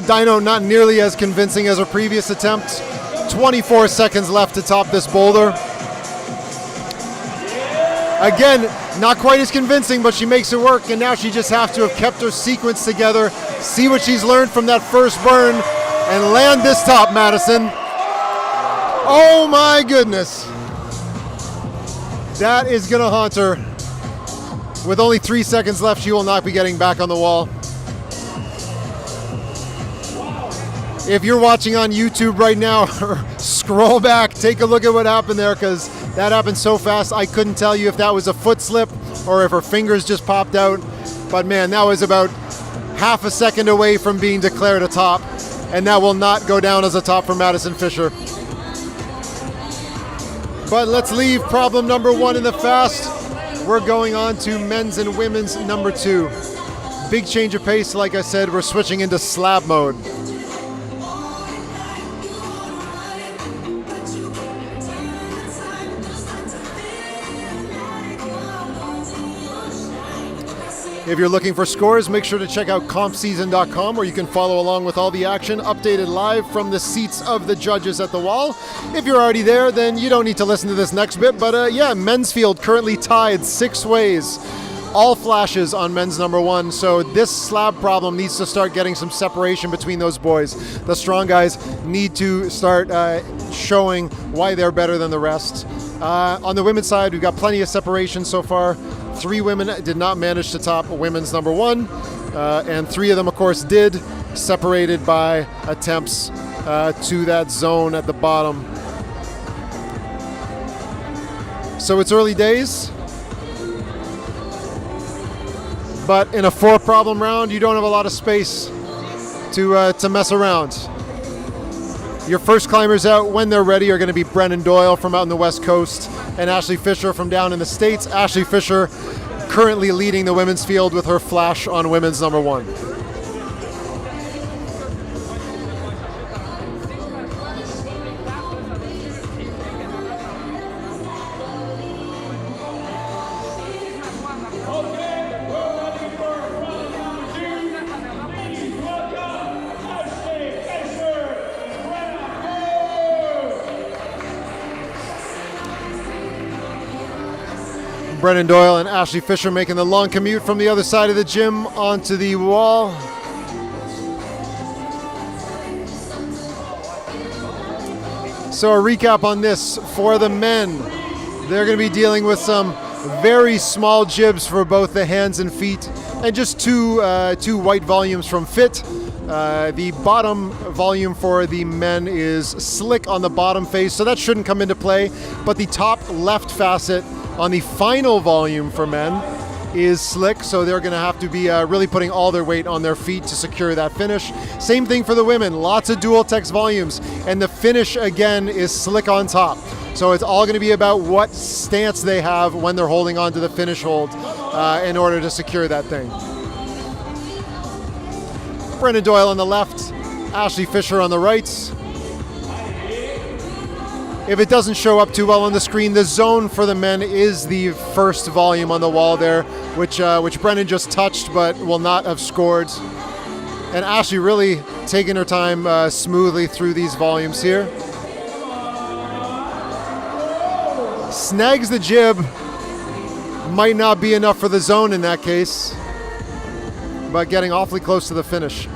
dyno not nearly as convincing as her previous attempt. 24 seconds left to top this boulder. Again, not quite as convincing, but she makes it work, and now she just has to have kept her sequence together, see what she's learned from that first burn, and land this top, Madison. Oh my goodness. That is gonna haunt her. With only 3 seconds left, she will not be getting back on the wall. If you're watching on YouTube right now, scroll back, take a look at what happened there, because that happened so fast I couldn't tell you if that was a foot slip or if her fingers just popped out. But man, that was about half a second away from being declared a top, and that will not go down as a top for Madison Fisher. But let's leave problem number 1 in the fast. We're going on to men's and women's number 2. Big change of pace, like I said, we're switching into slab mode. If you're looking for scores, make sure to check out compseason.com, where you can follow along with all the action updated live from the seats of the judges at the wall. If you're already there, then you don't need to listen to this next bit, but yeah, men's field currently tied 6 ways. All flashes on men's number 1, so this slab problem needs to start getting some separation between those boys. The strong guys need to start showing why they're better than the rest. On the women's side, we've got plenty of separation so far. 3 women did not manage to top women's number 1, and 3 of them, of course, did, separated by attempts to that zone at the bottom. So it's early days, but in a 4-problem round, you don't have a lot of space to mess around. Your first climbers out when they're ready are going to be Brennan Doyle from out in the West Coast and Ashley Fisher from down in the States. Ashley Fisher currently leading the women's field with her flash on women's number 1. Brennan Doyle and Ashley Fisher making the long commute from the other side of the gym onto the wall. So a recap on this for the men. They're going to be dealing with some very small jibs for both the hands and feet, and just two white volumes from fit. The bottom volume for the men is slick on the bottom face, so that shouldn't come into play, but the top left facet on the final volume for men is slick, so they're going to have to be really putting all their weight on their feet to secure that finish. Same thing for the women, lots of dual text volumes, and the finish again is slick on top. So it's all going to be about what stance they have when they're holding on to the finish hold in order to secure that thing. Brennan Doyle on the left, Ashley Fisher on the right. If it doesn't show up too well on the screen, the zone for the men is the first volume on the wall there, which Brennan just touched but will not have scored. And Ashley really taking her time smoothly through these volumes here. Snags the jib, might not be enough for the zone in that case, but getting awfully close to the finish.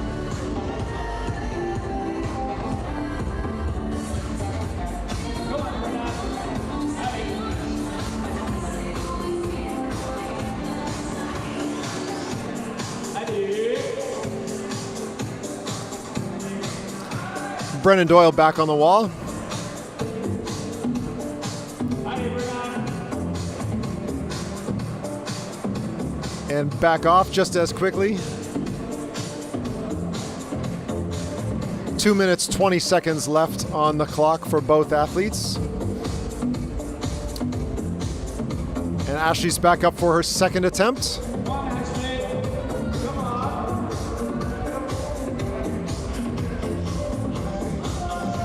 Brennan Doyle back on the wall. And back off just as quickly. 2 minutes, 20 seconds left on the clock for both athletes. And Ashley's back up for her second attempt.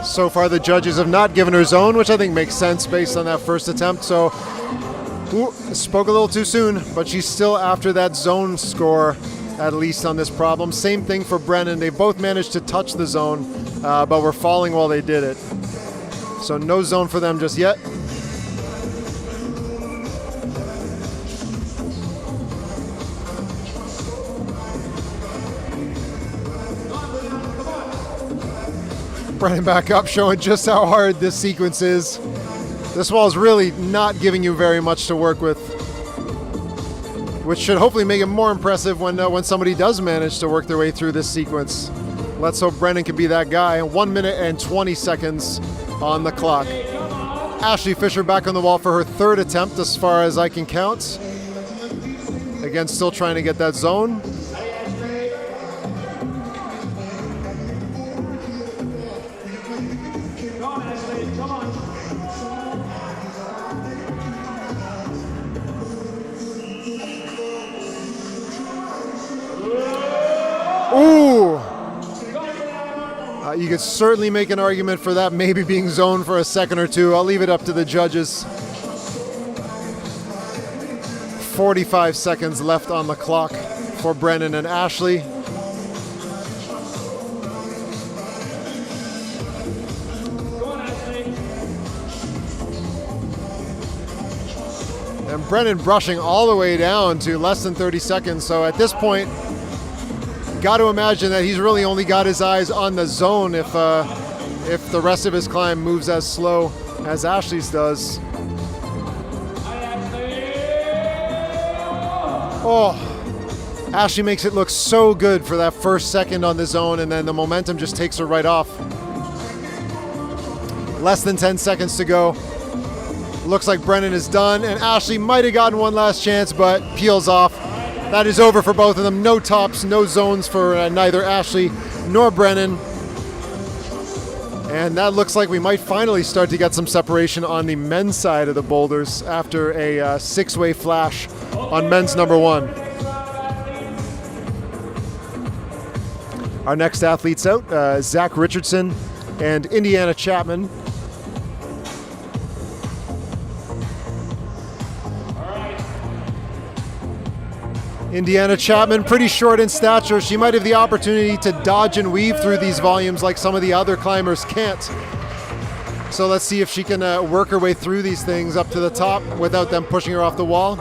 So far, the judges have not given her zone, which I think makes sense based on that first attempt. So, spoke a little too soon, but she's still after that zone score, at least on this problem. Same thing for Brennan. They both managed to touch the zone, but were falling while they did it. So no zone for them just yet. Brennan back up, showing just how hard this sequence is. This wall is really not giving you very much to work with, which should hopefully make it more impressive when somebody does manage to work their way through this sequence. Let's hope Brennan can be that guy. 1 minute and 20 seconds on the clock. Ashley Fisher back on the wall for her third attempt, as far as I can count. Again, still trying to get that zone. Ooh! You could certainly make an argument for that maybe being zoned for a second or two. I'll leave it up to the judges. 45 seconds left on the clock. for Brennan and Ashley. And Brennan brushing all the way down to less than 30 seconds. So at this point, got to imagine that he's really only got his eyes on the zone if the rest of his climb moves as slow as Ashley's does. Oh, Ashley makes it look so good for that first second on the zone, and then the momentum just takes her right off. Less than 10 seconds to go. Looks like Brennan is done, and Ashley might have gotten one last chance, but peels off. That is over for both of them. No tops, no zones for neither Ashley nor Brennan. And that looks like we might finally start to get some separation on the men's side of the boulders after a six-way flash on men's number one. Our next athletes out, Zach Richardson and Indiana Chapman. Indiana Chapman, pretty short in stature. She might have the opportunity to dodge and weave through these volumes like some of the other climbers can't. So let's see if she can work her way through these things up to the top without them pushing her off the wall.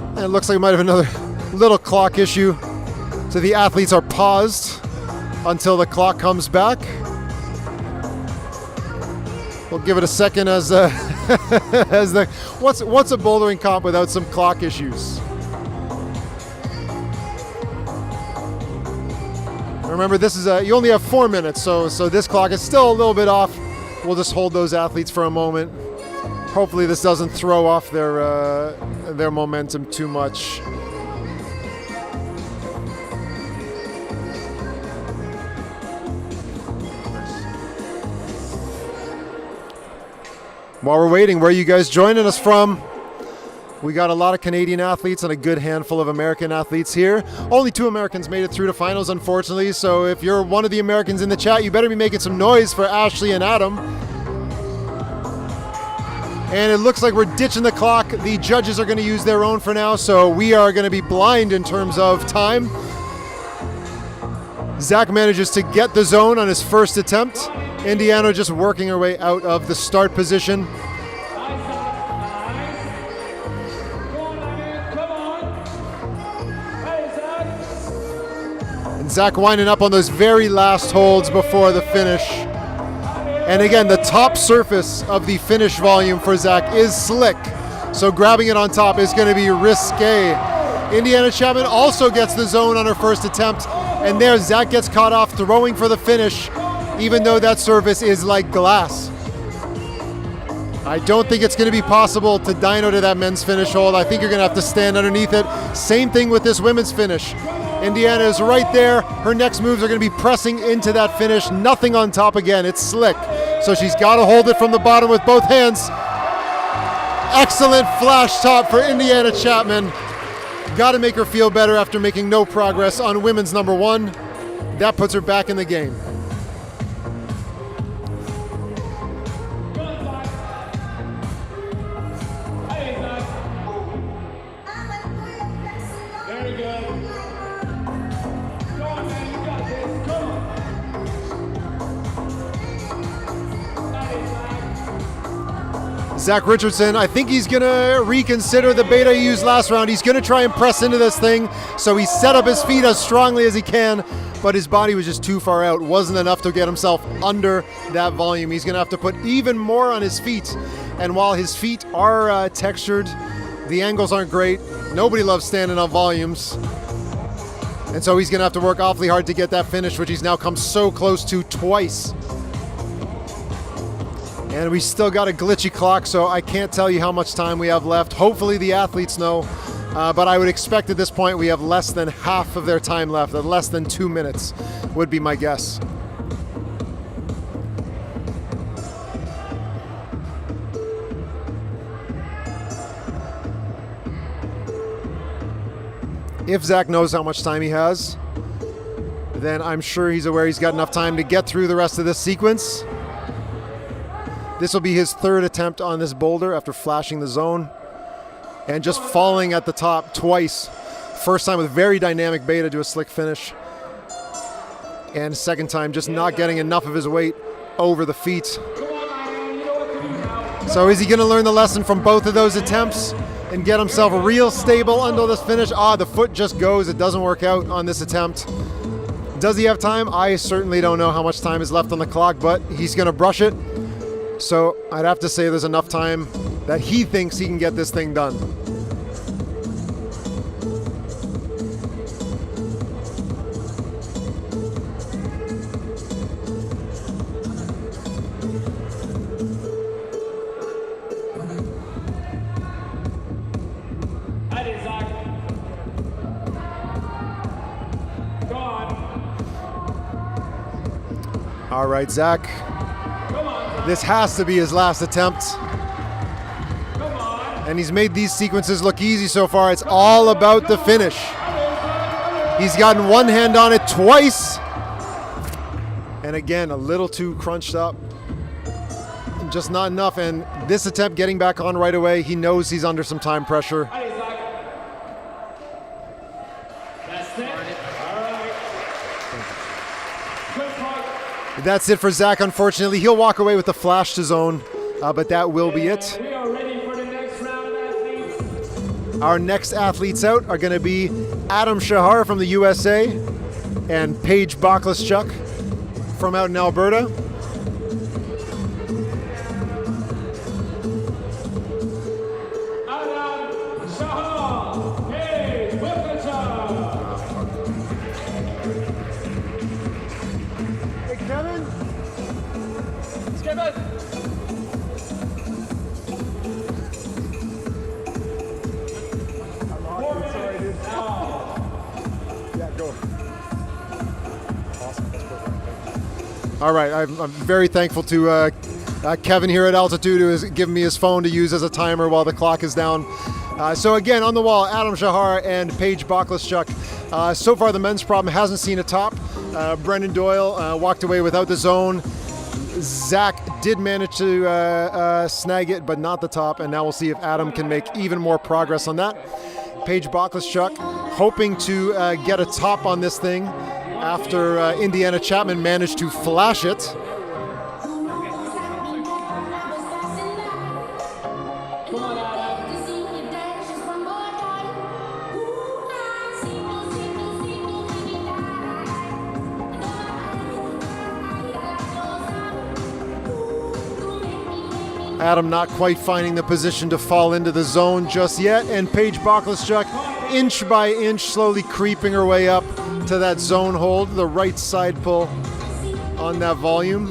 And it looks like we might have another little clock issue. So the athletes are paused until the clock comes back. We'll give it a second as what's a bouldering comp without some clock issues? Remember, this is you only have 4 minutes, so this clock is still a little bit off. We'll just hold those athletes for a moment. Hopefully, this doesn't throw off their momentum too much. While we're waiting, where are you guys joining us from? We got a lot of Canadian athletes and a good handful of American athletes here. Only 2 Americans made it through to finals, unfortunately, so if you're one of the Americans in the chat, you better be making some noise for Ashley and Adam. And it looks like we're ditching the clock. The judges are going to use their own for now, so we are going to be blind in terms of time. Zach manages to get the zone on his first attempt. Indiana just working her way out of the start position. And Zach winding up on those very last holds before the finish. And again, the top surface of the finish volume for Zach is slick. So grabbing it on top is going to be risque. Indiana Chapman also gets the zone on her first attempt. And there, Zach gets caught off throwing for the finish, even though that surface is like glass. I don't think it's going to be possible to dyno to that men's finish hold. I think you're going to have to stand underneath it. Same thing with this women's finish. Indiana is right there. Her next moves are going to be pressing into that finish. Nothing on top again. It's slick. So she's got to hold it from the bottom with both hands. Excellent flash top for Indiana Chapman. Got to make her feel better after making no progress on women's number one. That puts her back in the game.
Very good. Go on, man, you got this. Come on.
Zach Richardson, I think he's going to reconsider the beta he used last round. He's going to try and press into this thing, so he set up his feet as strongly as he can, but his body was just too far out. Wasn't enough to get himself under that volume. He's going to have to put even more on his feet, and while his feet are textured, the angles aren't great. Nobody loves standing on volumes, and so he's going to have to work awfully hard to get that finish, which he's now come so close to twice. And we still got a glitchy clock, so I can't tell you how much time we have left. Hopefully the athletes know, but I would expect at this point we have less than half of their time left. Less than 2 minutes would be my guess. If Zach knows how much time he has, then I'm sure he's aware he's got enough time to get through the rest of this sequence. This will be his third attempt on this boulder after flashing the zone. and just falling at the top twice. First time with very dynamic beta to a slick finish, and second time just not getting enough of his weight over the feet. So is he going to learn the lesson from both of those attempts and get himself real stable until this finish? The foot just goes. It doesn't work out on this attempt. Does he have time? I certainly don't know how much time is left on the clock, but he's going to brush it. So I'd have to say there's enough time that he thinks he can get this thing done. All right, Zach. This has to be his last attempt. And he's made these sequences look easy so far. It's all about the finish. He's gotten one hand on it twice. And again, a little too crunched up. Just not enough. And this attempt getting back on right away, he knows he's under some time pressure. That's it for Zach, unfortunately. He'll walk away with the flash to zone, but that will be it.
We are ready for the next round of athletes.
Our next athletes out are going to be Adam Shahar from the USA and Paige Boklaschuk from out in Alberta.
Adam Shahar, Paige Boklaschuk.
Hey, Kevin.
It's Kevin.
Sorry, dude. Yeah, go. Awesome. That's perfect. All right, I'm very thankful to Kevin here at Altitude, who has given me his phone to use as a timer while the clock is down. So again, on the wall, Adam Shahar and Paige Boklaschuk. So far, the men's problem hasn't seen a top. Brendan Doyle walked away without the zone. Zach did manage to snag it, but not the top. And now we'll see if Adam can make even more progress on that. Paige Boklaschuk hoping to get a top on this thing after Indiana Chapman managed to flash it. Adam not quite finding the position to fall into the zone just yet, and Paige Boklaschuk, inch by inch, slowly creeping her way up to that zone hold, the right side pull on that volume,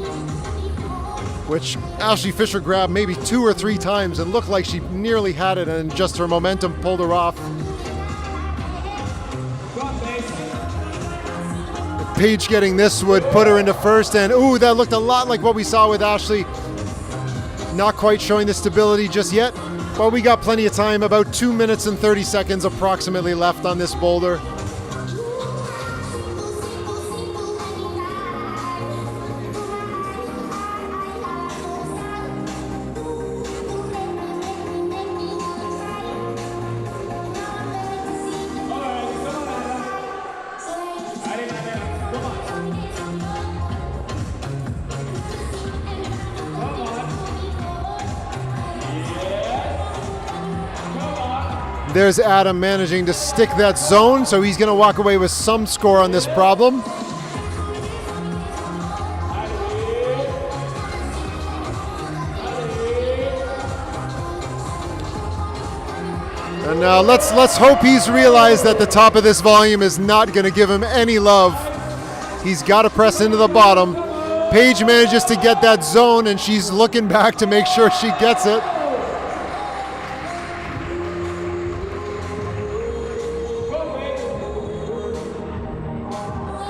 which Ashley Fisher grabbed maybe 2 or 3 times and looked like she nearly had it, and just her momentum pulled her off. Paige getting this would put her into first, and ooh, that looked a lot like what we saw with Ashley. Not quite showing the stability just yet, but we got plenty of time, about 2 minutes and 30 seconds approximately left on this boulder. There's Adam managing to stick that zone, so he's going to walk away with some score on this problem. And now let's hope he's realized that the top of this volume is not going to give him any love. He's got to press into the bottom. Paige manages to get that zone, and she's looking back to make sure she gets it.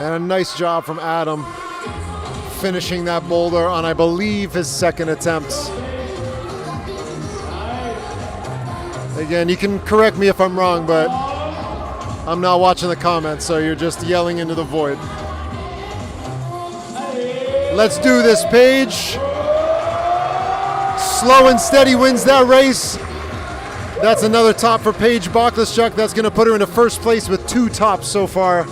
And a nice job from Adam finishing that boulder on, I believe, his second attempt. Again, you can correct me if I'm wrong, but I'm not watching the comments, so you're just yelling into the void. Let's do this, Paige. Slow and steady wins that race. That's another top for Paige Boklaschuk. That's going to put her into first place with 2 tops so far.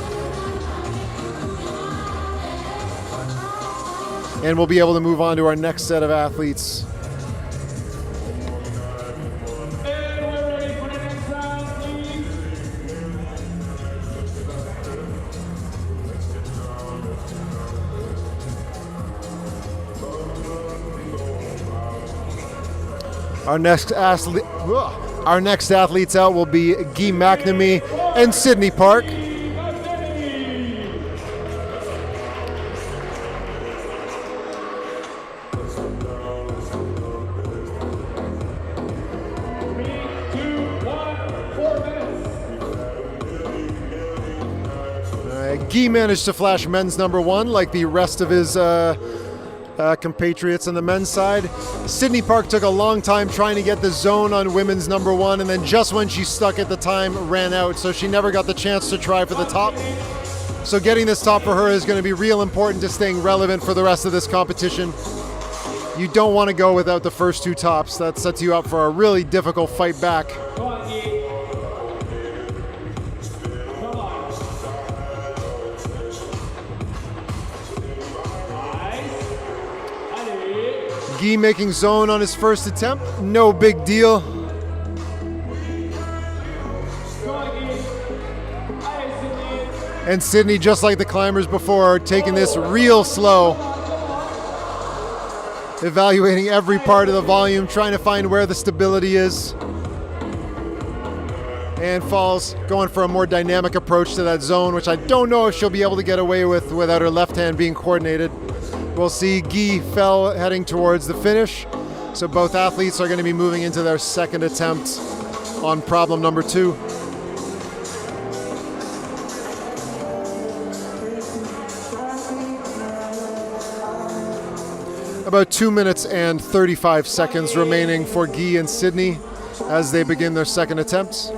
And we'll be able to move on to our next set of athletes.
And we're ready for the next round, please.
Our next athletes out will be Guy McNamee and Sydney Park. Guy managed to flash men's number 1 like the rest of his compatriots on the men's side. Sydney Park took a long time trying to get the zone on women's number 1, and then just when she stuck at the time, ran out, so she never got the chance to try for the top. So getting this top for her is going to be real important to staying relevant for the rest of this competition. You don't want to go without the first 2 tops. That sets you up for a really difficult fight back. Guy making zone on his first attempt, no big deal. And Sydney, just like the climbers before, taking this real slow. Evaluating every part of the volume, trying to find where the stability is. And falls, going for a more dynamic approach to that zone, which I don't know if she'll be able to get away with without her left hand being coordinated. We'll see. Guy fell heading towards the finish. So both athletes are going to be moving into their second attempt on problem number 2. About 2 minutes and 35 seconds remaining for Guy and Sydney as they begin their second attempts.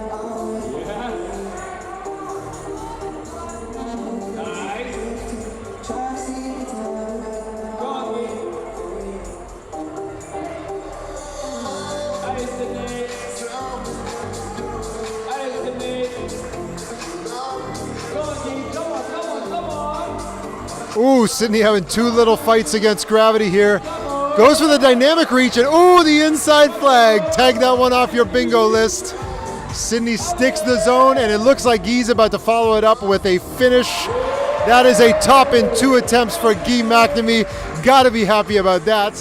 Ooh, Sydney having 2 little fights against gravity here. Goes for the dynamic reach, and ooh, the inside flag. Tag that one off your bingo list. Sydney sticks the zone, and it looks like Guy's about to follow it up with a finish. That is a top in 2 attempts for Guy McNamee. Gotta be happy about that.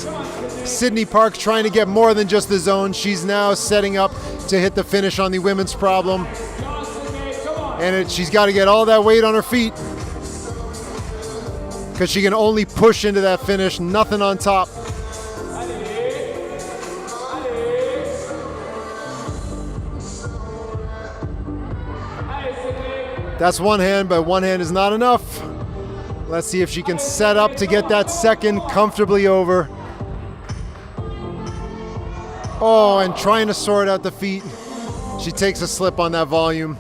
Sydney Park trying to get more than just the zone. She's now setting up to hit the finish on the women's problem. And she's got to get all that weight on her feet, because she can only push into that finish, nothing on top. That's one hand, but one hand is not enough. Let's see if she can set up to get that second comfortably over. Oh, and trying to sort out the feet. She takes a slip on that volume.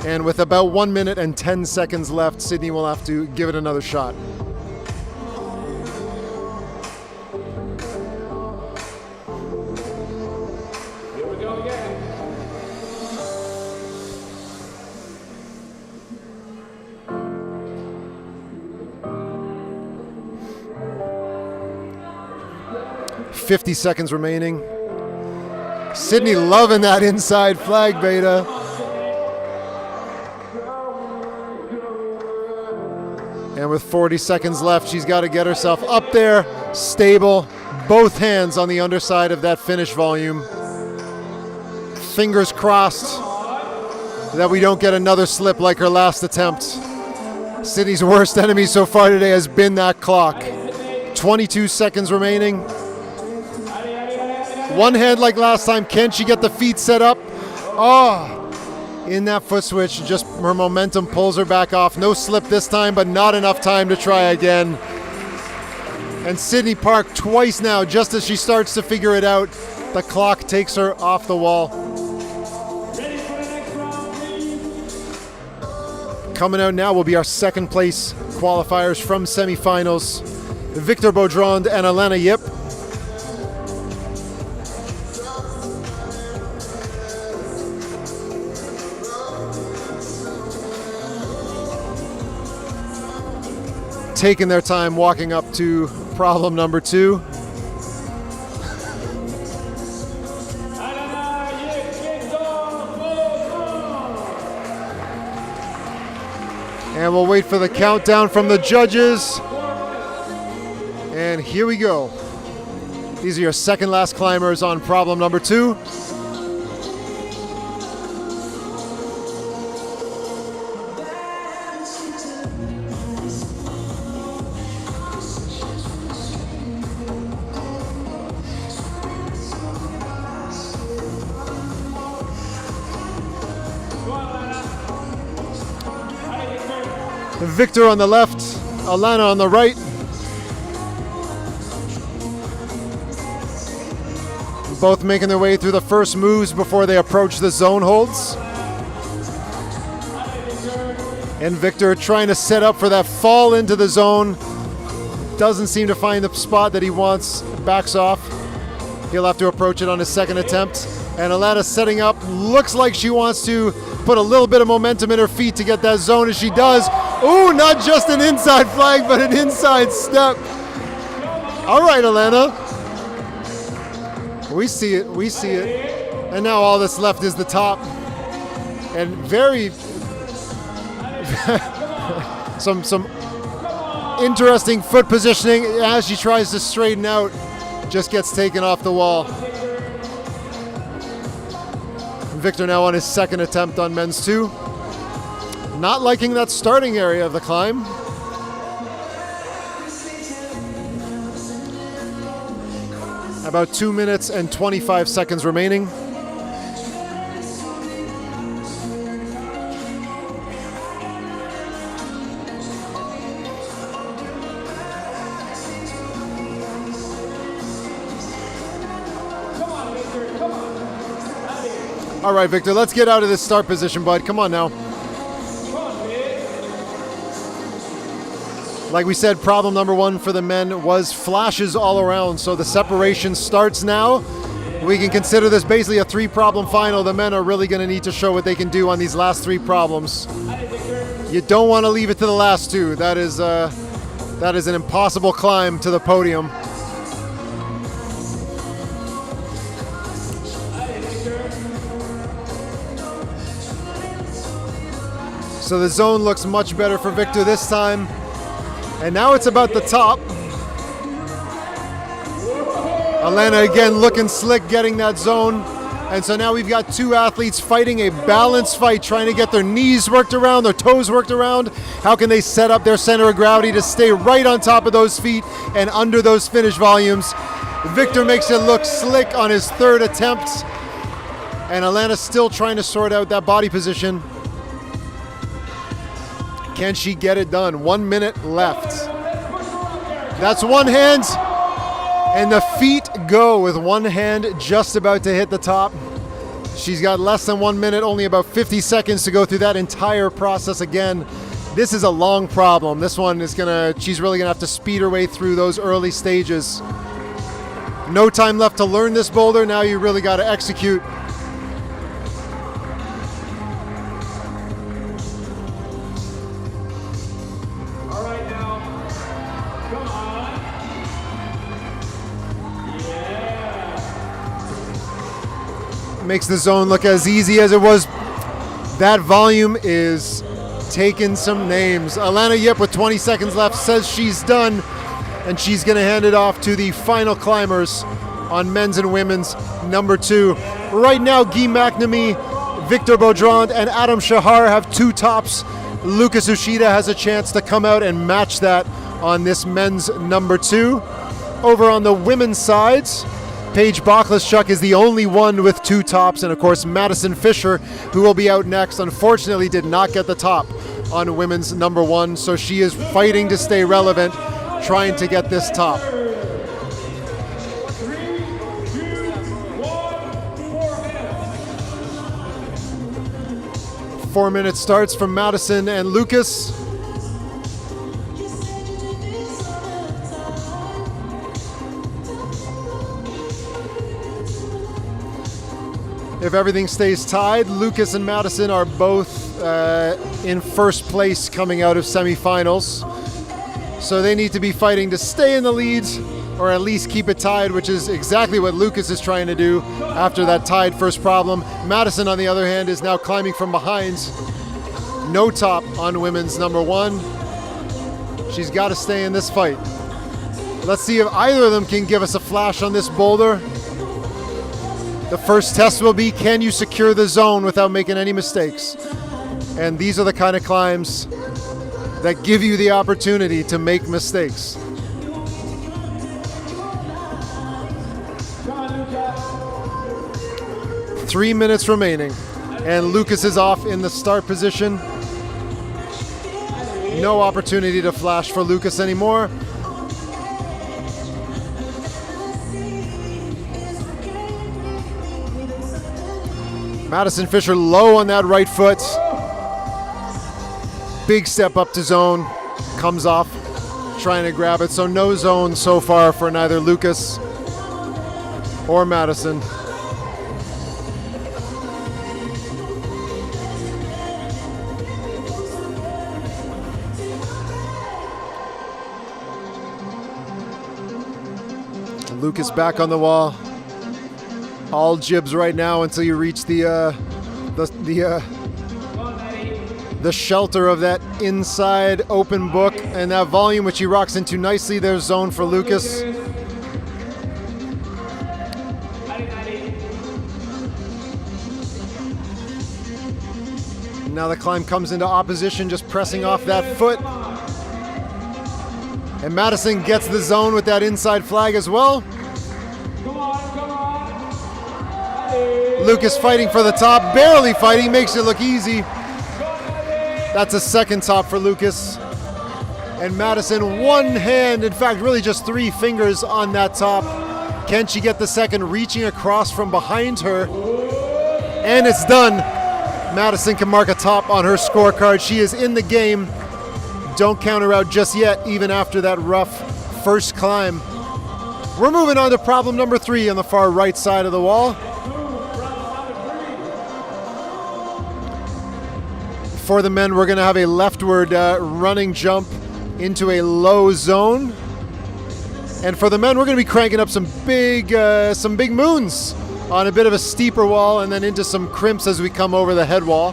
And with about 1 minute and 10 seconds left, Sydney will have to give it another shot.
Here we go again.
.50 seconds remaining. Sydney loving that inside flag beta. And with 40 seconds left, she's got to get herself up there, stable, both hands on the underside of that finish volume. Fingers crossed that we don't get another slip like her last attempt. Sydney's worst enemy so far today has been that clock. 22 seconds remaining. One hand like last time. Can she get the feet set up? Oh, in that foot switch, just her momentum pulls her back off. No slip this time, but not enough time to try again. And Sydney Park twice now, just as she starts to figure it out, the clock takes her off the wall.
Ready for the next round, please.
Coming out now will be our second place qualifiers from semifinals. Victor Beaudrand and Elena Yip. taking their time walking up to problem number 2. And we'll wait for the countdown from the judges. And here we go. These are your second last climbers on problem number 2. Victor on the left, Alana on the right. Both making their way through the first moves before they approach the zone holds. And Victor trying to set up for that fall into the zone. Doesn't seem to find the spot that he wants, backs off. He'll have to approach it on his second attempt. And Alana setting up, looks like she wants to put a little bit of momentum in her feet to get that zone, as she does. Ooh, not just an inside flag, but an inside step. All right, Alana. We see it, we see it. And now all that's left is the top. And very, some interesting foot positioning as she tries to straighten out, just gets taken off the wall. Victor now on his second attempt on men's 2. Not liking that starting area of the climb. About 2 minutes and 25 seconds remaining. All right, Victor, let's get out of this start position, bud. Come on now. Like we said, problem number 1 for the men was flashes all around. So the separation starts now. We can consider this basically a 3-problem final. The men are really going to need to show what they can do on these last 3 problems. You don't want to leave it to the last 2. That is an impossible climb to the podium. So the zone looks much better for Victor this time. And now it's about the top. Alana again looking slick, getting that zone. And so now we've got 2 athletes fighting a balanced fight, trying to get their knees worked around, their toes worked around. How can they set up their center of gravity to stay right on top of those feet and under those finish volumes? Victor makes it look slick on his 3rd attempt. And Alana's still trying to sort out that body position. Can she get it done? 1 minute left. That's one hand. And the feet go with one hand just about to hit the top. She's got less than 1 minute, only about 50 seconds to go through that entire process again. This is a long problem. This one is she's really gonna have to speed her way through those early stages. No time left to learn this boulder. Now you really gotta execute. Makes the zone look as easy as it was. That volume is taking some names. Alana Yip with 20 seconds left says she's done, and she's gonna hand it off to the final climbers on men's and women's number 2. Right now, Guy McNamee, Victor Beaudrand, and Adam Shahar have 2 tops. Lucas Ushida has a chance to come out and match that on this men's number 2. Over on the women's sides, Paige Bochlaschuk is the only one with 2 tops, and of course Madison Fisher, who will be out next, unfortunately did not get the top on women's number 1, so she is fighting to stay relevant, trying to get this top.
3, 2, 1, 4 minutes.
4 minute starts from Madison and Lucas. If everything stays tied, Lucas and Madison are both in first place coming out of semifinals. So they need to be fighting to stay in the leads or at least keep it tied, which is exactly what Lucas is trying to do after that tied first problem. Madison, on the other hand, is now climbing from behind. No top on women's number 1. She's got to stay in this fight. Let's see if either of them can give us a flash on this boulder. The first test will be, can you secure the zone without making any mistakes? And these are the kind of climbs that give you the opportunity to make mistakes.
Come on, Luca.
3 minutes remaining, and Lucas is off in the start position. No opportunity to flash for Lucas anymore. Madison Fisher low on that right foot. Big step up to zone, comes off trying to grab it. So no zone so far for neither Lucas or Madison. Lucas back on the wall. All jibs right now until you reach the shelter of that inside open book and that volume, which he rocks into nicely. There's zone for Lucas. Now the climb comes into opposition, just pressing off that foot. And Madison gets the zone with that inside flag as well. Lucas fighting for the top, barely fighting, makes it look easy. That's a second top for Lucas. And Madison, one hand, in fact, really just 3 fingers on that top. Can she get the second, reaching across from behind her? And it's done. Madison can mark a top on her scorecard. She is in the game. Don't count her out just yet, even after that rough first climb. We're moving on to problem number 3 on the far right side of the wall. For the men, we're going to have a leftward running jump into a low zone. And for the men, we're going to be cranking up some big moons on a bit of a steeper wall and then into some crimps as we come over the head wall.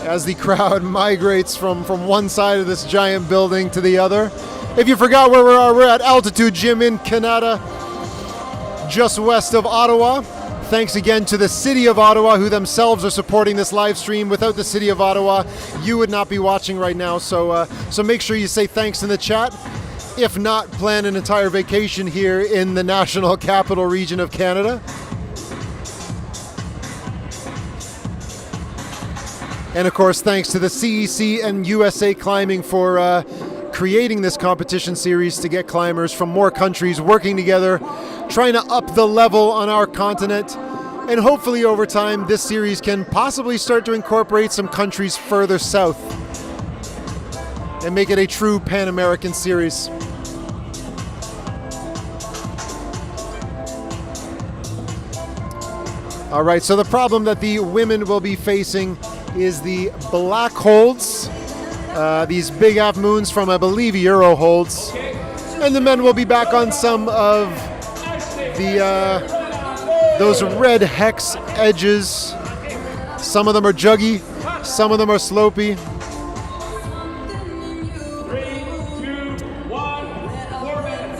As the crowd migrates from one side of this giant building to the other. If you forgot where we are, we're at Altitude Gym in Kanata, just west of Ottawa. Thanks again to the City of Ottawa, who themselves are supporting this live stream. Without the City of Ottawa, you would not be watching right now. So make sure you say thanks in the chat. If not, plan an entire vacation here in the National Capital Region of Canada. And of course, thanks to the CEC and USA Climbing for creating this competition series to get climbers from more countries working together, trying to up the level on our continent. And hopefully over time, this series can possibly start to incorporate some countries further south and make it a true Pan-American series. All right, so the problem that the women will be facing is the black holds, these big half moons from, I believe, Euro holds. And the men will be back on some of those red hex edges. Some of them are juggy, some of them are slopey.
3, 2, 1, 4 minutes.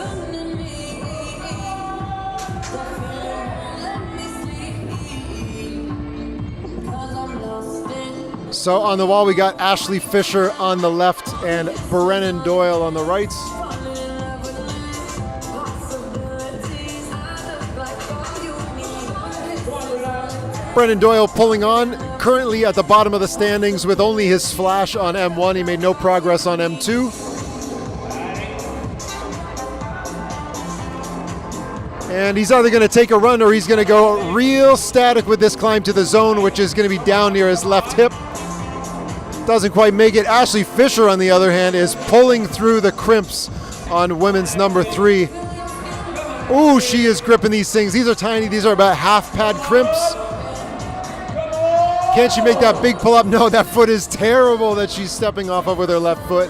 So on the wall, we got Ashley Fisher on the left and Brennan Doyle on the right. Brennan Doyle pulling on, currently at the bottom of the standings with only his flash on M1. He made no progress on M2. And he's either going to take a run or he's going to go real static with this climb to the zone, which is going to be down near his left hip. Doesn't quite make it. Ashley Fisher, on the other hand, is pulling through the crimps on women's number 3. Ooh, she is gripping these things. These are tiny. These are about half pad crimps. Can't she make that big pull up? No, that foot is terrible that she's stepping off of with her left foot.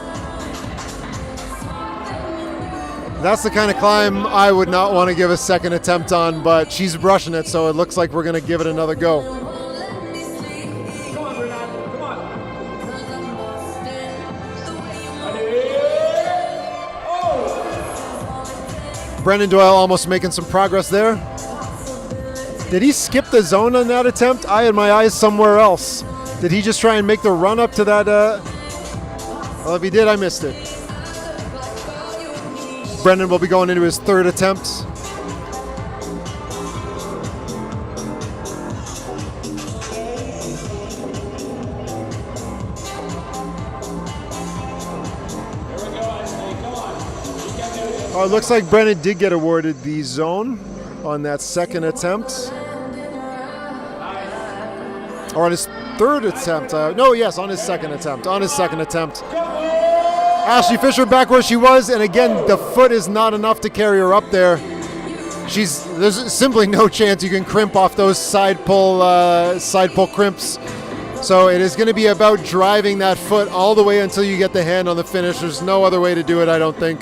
That's the kind of climb I would not want to give a second attempt on, but she's brushing it, so it looks like we're going to give it another go.
Come on, Bernard. Come on. Oh!
Brendan Doyle almost making some progress there. Did he skip the zone on that attempt? I had my eyes somewhere else. Did he just try and make the run up to that? Well, if he did, I missed it. Brendan will be going into his third attempt. Oh, it looks like Brendan did get awarded the zone on that second attempt. Or on his third attempt. No, yes, on his second attempt. On his second attempt. Ashley Fisher back where she was, and again, the foot is not enough to carry her up there. There's simply no chance you can crimp off those side pull crimps. So it is going to be about driving that foot all the way until you get the hand on the finish. There's no other way to do it, I don't think.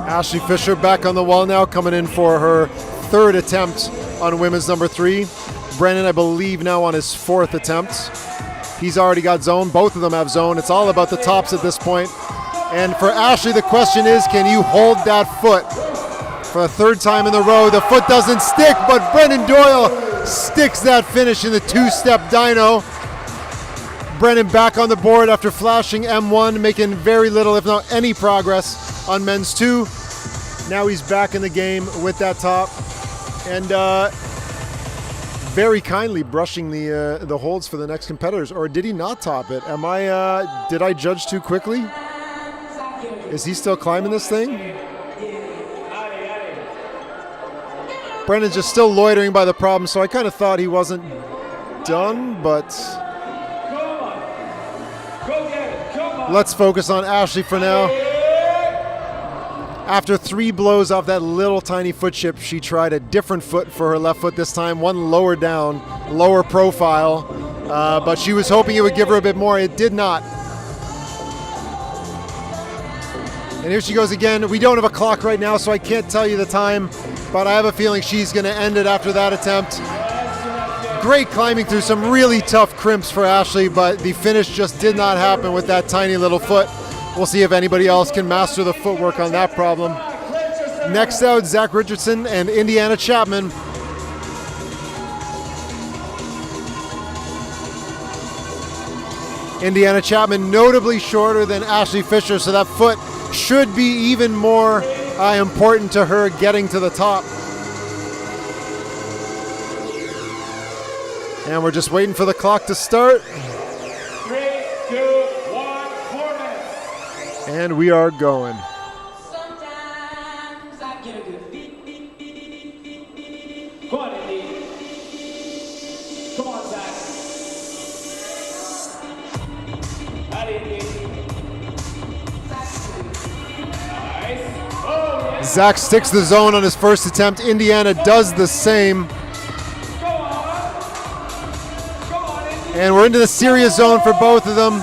Ashley Fisher back on the wall now, coming in for her third attempt on women's number 3. Brendan, I believe, now on his fourth attempt. He's already got zone. Both of them have zone. It's all about the tops at this point. And for Ashley, the question is, can you hold that foot for a third time in a row? The foot doesn't stick, but Brendan Doyle sticks that finish in the two-step dyno. Brendan back on the board after flashing M1, making very little, if not any progress on men's 2. Now he's back in the game with that top, and very kindly brushing the holds for the next competitors. Or did he not top it? Did I judge too quickly? Is he still climbing this thing? Brendan's just still loitering by the problem, so I kind of thought he wasn't done, but let's focus on Ashley for now. After 3 blows off that little tiny foot chip, she tried a different foot for her left foot this time, one lower down, lower profile, but she was hoping it would give her a bit more. It did not. And here she goes again. We don't have a clock right now, so I can't tell you the time, but I have a feeling she's going to end it after that attempt. Great climbing through some really tough crimps for Ashley, but the finish just did not happen with that tiny little foot. We'll see if anybody else can master the footwork on that problem. Next out, Zach Richardson and Indiana Chapman. Indiana Chapman notably shorter than Ashley Fisher, so that foot should be even more important to her getting to the top. And we're just waiting for the clock to start.
3, 2, 1, 4 minutes.
And we are going.
Sometimes I get a good beat. Come on, Indy. Come on, Zach. Howdy, Indy. Nice. Oh, yeah.
Zach sticks the zone on his first attempt. Indiana does the same. And we're into the serious zone for both of them.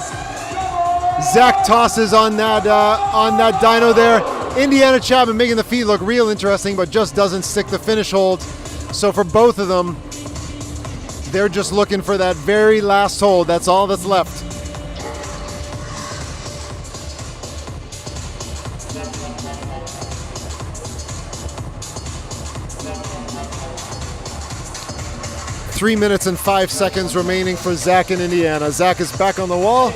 Zach tosses on that dyno there. Indiana Chapman making the feet look real interesting, but just doesn't stick the finish hold. So for both of them, they're just looking for that very last hold. That's all that's left. Three minutes and 5 seconds remaining for Zach in Indiana. Zach is back on the wall.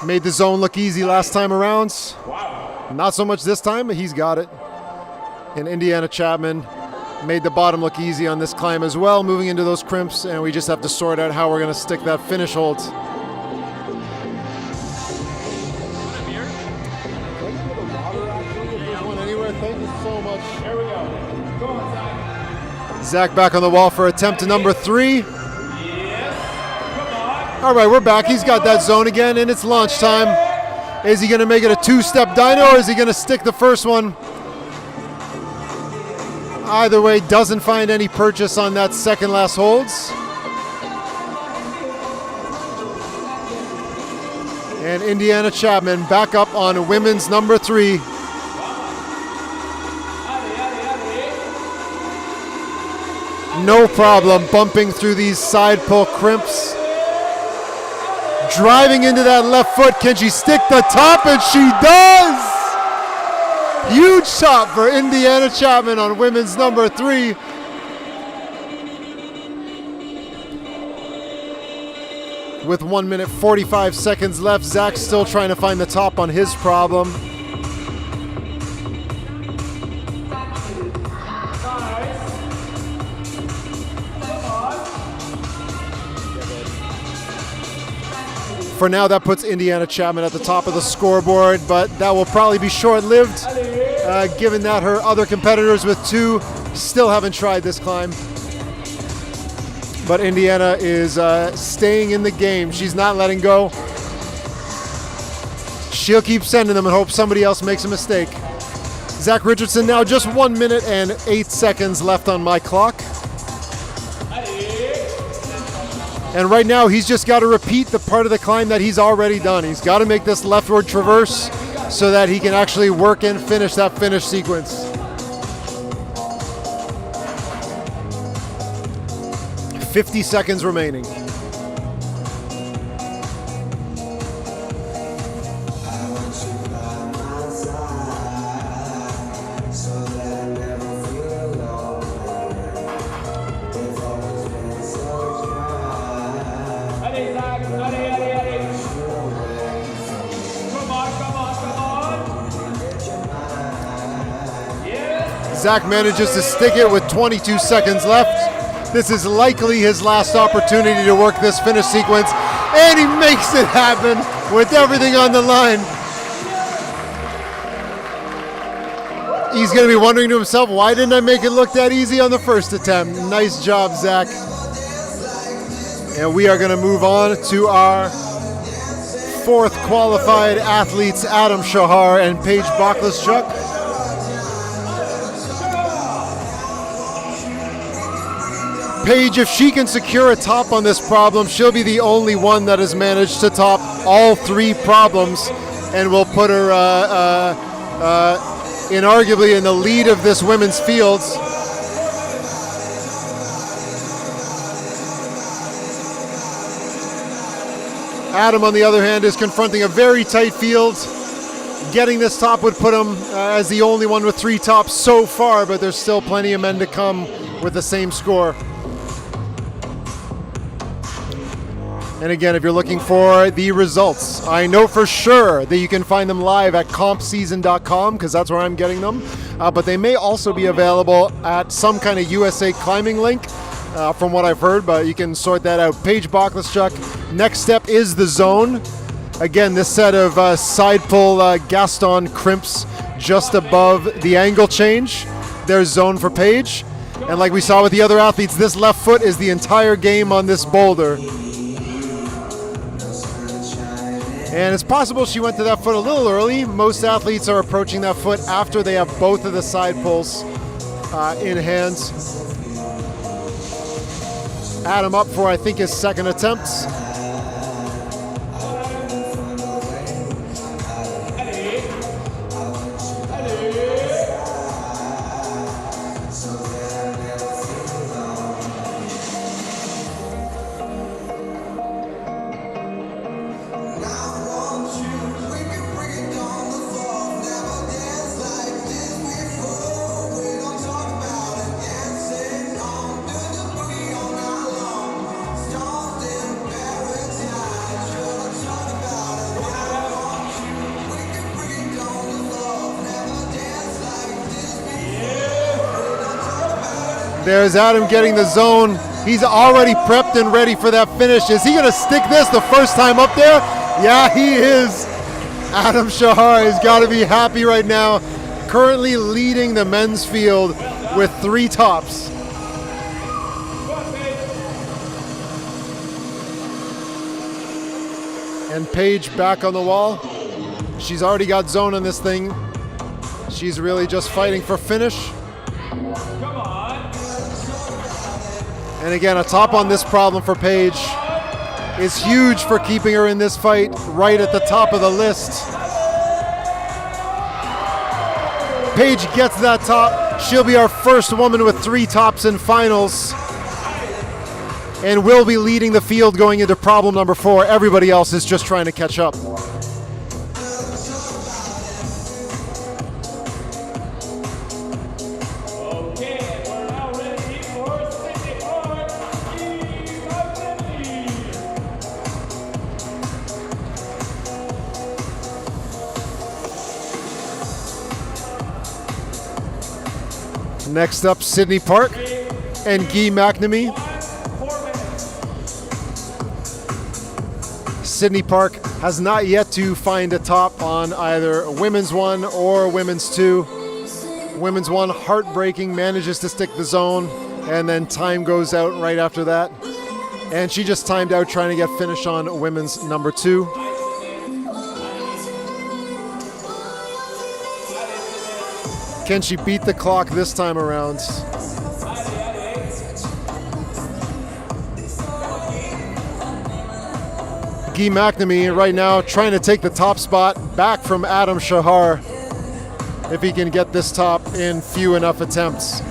Made the zone look easy last time around. Not so much this time, but he's got it. And Indiana Chapman made the bottom look easy on this climb as well, moving into those crimps, and we just have to sort out how we're going to stick that finish hold. Zach back on the wall for attempt number 3. All right, we're back. He's got that zone again, and it's launch time. Is he going to make it a 2-step dyno, or is he going to stick the first one? Either way, doesn't find any purchase on that second last holds. And Indiana Chapman back up on women's number 3. No problem bumping through these side pull crimps. Driving into that left foot. Can she stick the top? And she does! Huge top for Indiana Chapman on women's number 3. With 1 minute 45 seconds left, Zach still trying to find the top on his problem. For now, that puts Indiana Chapman at the top of the scoreboard, but that will probably be short-lived, given that her other competitors with 2 still haven't tried this climb. But Indiana is staying in the game. She's not letting go. She'll keep sending them and hope somebody else makes a mistake. Zach Richardson now just 1 minute and 8 seconds left on my clock. And right now, he's just got to repeat the part of the climb that he's already done. He's got to make this leftward traverse so that he can actually work and finish that finish sequence. 50 seconds remaining. Zach manages to stick it with 22 seconds left. This is likely his last opportunity to work this finish sequence, and he makes it happen with everything on the line. He's going to be wondering to himself, why didn't I make it look that easy on the first attempt? Nice job, Zach. And we are going to move on to our 4th qualified athletes, Adam Shahar and Paige Boklaschuk. Paige, if she can secure a top on this problem, she'll be the only one that has managed to top all 3 problems, and will put her inarguably in the lead of this women's fields. Adam, on the other hand, is confronting a very tight field. Getting this top would put him as the only one with 3 tops so far, but there's still plenty of men to come with the same score. And again, if you're looking for the results, I know for sure that you can find them live at compseason.com, because that's where I'm getting them. But they may also be available at some kind of USA climbing link, from what I've heard, but you can sort that out. Paige Boklaschuk, next step is the zone. Again, this set of side pull Gaston crimps just above the angle change. There's zone for Paige. And like we saw with the other athletes, this left foot is the entire game on this boulder. And it's possible she went to that foot a little early. Most athletes are approaching that foot after they have both of the side pulls in hand. Adam up for, I think, his 2nd attempt. There's Adam getting the zone. He's already prepped and ready for that finish. Is he going to stick this the first time up there? Yeah, he is. Adam Shahar has got to be happy right now. Currently leading the men's field with 3 tops. And Paige back on the wall. She's already got zone on this thing. She's really just fighting for finish.
Come on.
And again, a top on this problem for Paige is huge for keeping her in this fight right at the top of the list. Paige gets that top. She'll be our first woman with 3 tops in finals, and will be leading the field going into problem number 4. Everybody else is just trying to catch up.
Okay, we're now ready for Sydney Park.
Next up, Sydney Park and Guy McNamee.
4 minutes.
Sydney Park has not yet to find a top on either women's 1 or women's 2. Women's 1, heartbreaking, manages to stick the zone, and then time goes out right after that. And she just timed out trying to get finish on women's number 2. Can she beat the clock this time around? Guy McNamee right now trying to take the top spot back from Adam Shahar if he can get this top in few enough attempts.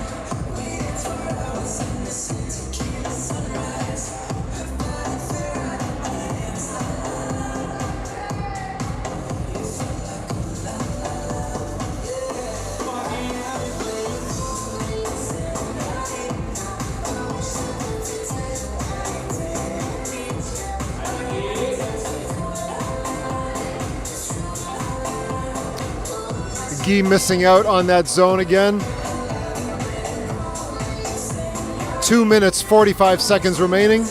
Guy missing out on that zone again. 2 minutes, 45 seconds remaining.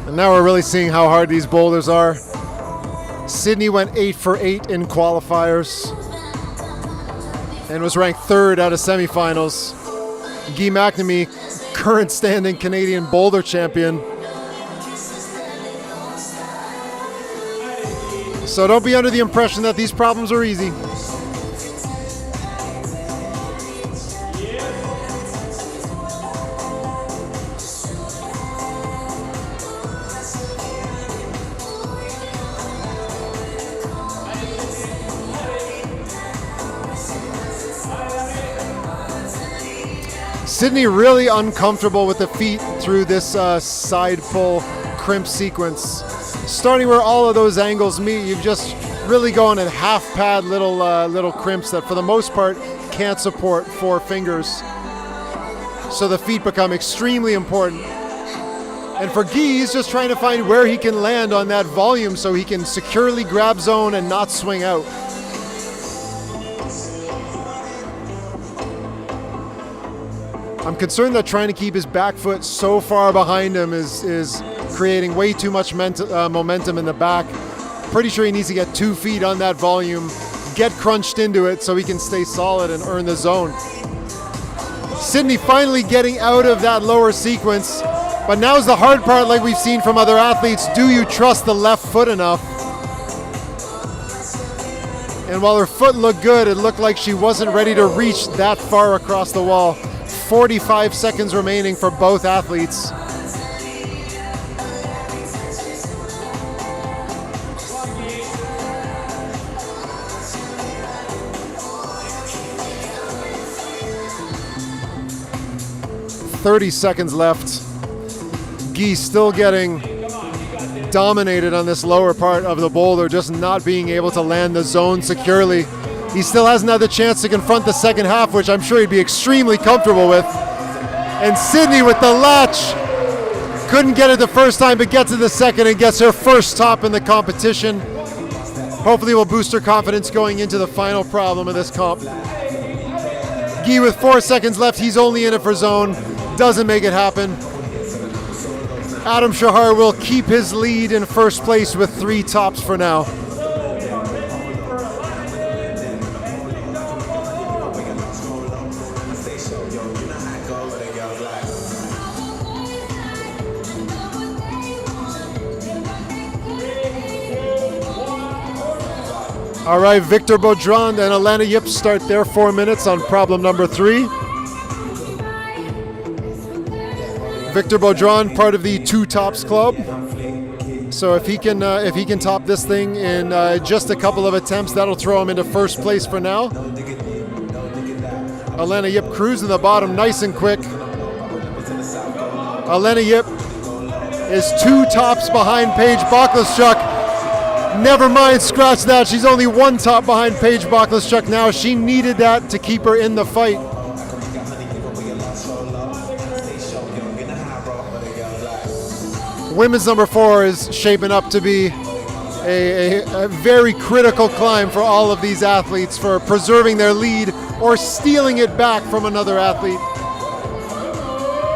And now we're really seeing how hard these boulders are. Sydney went 8 for 8 in qualifiers and was ranked 3rd out of semifinals. Guy McNamee, current standing Canadian boulder champion. So don't be under the impression that these problems are easy. Sydney really uncomfortable with the feet through this side pull crimp sequence. Starting where all of those angles meet, you've just really going at half pad little crimps that for the most part can't support 4 fingers. So the feet become extremely important. And for Guy, he's just trying to find where he can land on that volume so he can securely grab zone and not swing out. I'm concerned that trying to keep his back foot so far behind him is creating way too much momentum in the back. Pretty sure he needs to get 2 feet on that volume, get crunched into it so he can stay solid and earn the zone. Sydney finally getting out of that lower sequence, but now's the hard part like we've seen from other athletes. Do you trust the left foot enough? And while her foot looked good, it looked like she wasn't ready to reach that far across the wall. 45 seconds remaining for both athletes. "30 seconds left. Guy still getting dominated on this lower part of the boulder, just not being able to land the zone securely. He still hasn't had the chance to confront the second half, which I'm sure he'd be extremely comfortable with. And Sydney with the latch. Couldn't get it the first time, but gets it the second and gets her first top in the competition. Hopefully will boost her confidence going into the final problem of this comp. Guy with 4 seconds left, he's only in it for zone. Doesn't make it happen. Adam Shahar will keep his lead in first place with 3 tops for now. All right, Victor Beaudrand and Alana Yip start their 4 minutes on problem number 3. Victor Beaudrand, part of the 2 Tops Club. So if he can top this thing in just a couple of attempts, that'll throw him into first place for now. Alana Yip cruising the bottom nice and quick. Alana Yip is 2 tops behind Paige Boklaschuk. Never mind, scratch that. She's only 1 top behind Paige Boklaschuk now. She needed that to keep her in the fight. Women's number 4 is shaping up to be a very critical climb for all of these athletes for preserving their lead or stealing it back from another athlete.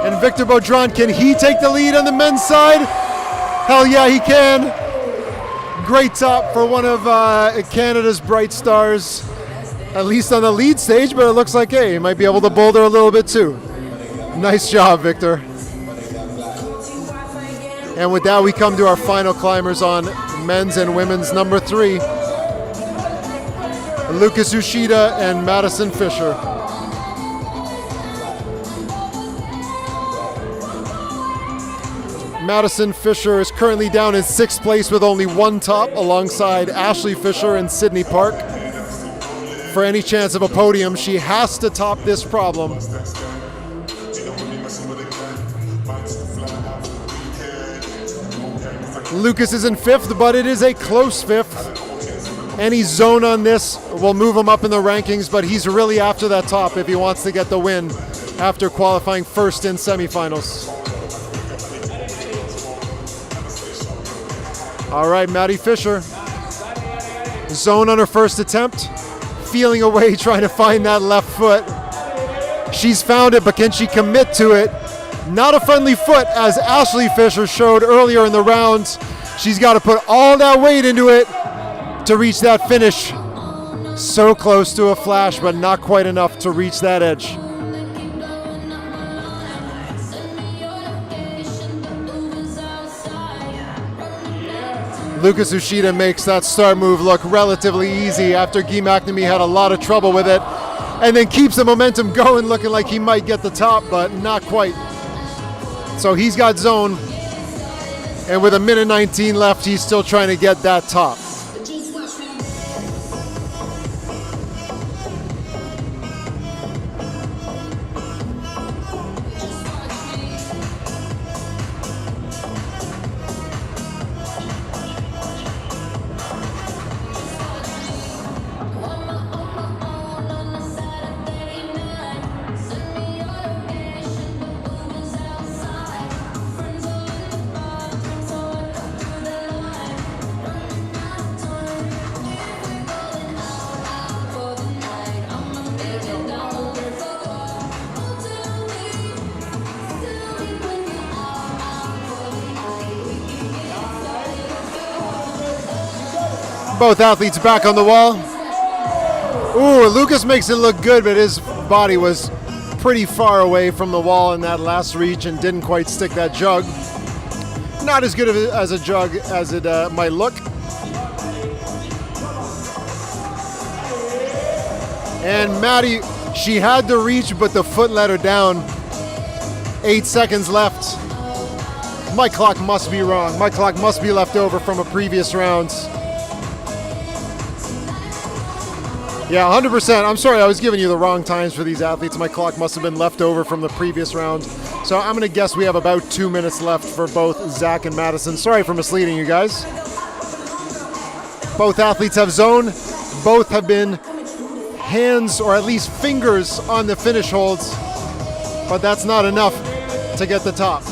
And Victor Beaudrand, can he take the lead on the men's side? Hell yeah, he can. Great top for one of Canada's bright stars, at least on the lead stage, but it looks like, hey, he might be able to boulder a little bit too. Nice job, Victor. And with that, we come to our final climbers on men's and women's number 3. Lucas Ushida and Madison Fisher. Madison Fisher is currently down in 6th place with only 1 top alongside Ashley Fisher and Sydney Park. For any chance of a podium, she has to top this problem. Lucas is in 5th, but it is a close 5th. Any zone on this will move him up in the rankings, but he's really after that top if he wants to get the win after qualifying first in semifinals. All right, Maddie Fisher. Zone on her first attempt. Feeling away, trying to find that left foot. She's found it, but can she commit to it? Not a friendly foot, as Ashley Fisher showed earlier in the rounds. She's got to put all that weight into it to reach that finish. So close to a flash, but not quite enough to reach that edge. Lucas Ushida makes that start move look relatively easy after Guy McNamee had a lot of trouble with it, and then keeps the momentum going, looking like he might get the top, but not quite. So he's got zone, and with 1:19 left, he's still trying to get that top. Both athletes back on the wall. Ooh, Lucas makes it look good, but his body was pretty far away from the wall in that last reach and didn't quite stick that jug. Not as good as a jug as it might look. And Maddie, she had to reach, but the foot let her down. 8 seconds left. My clock must be wrong. My clock must be left over from a previous round. Yeah, 100%. I'm sorry, I was giving you the wrong times for these athletes. My clock must have been left over from the previous round. So I'm going to guess we have about 2 minutes left for both Zach and Madison. Sorry for misleading you guys. Both athletes have zone. Both have been hands or at least fingers on the finish holds, but that's not enough to get the top.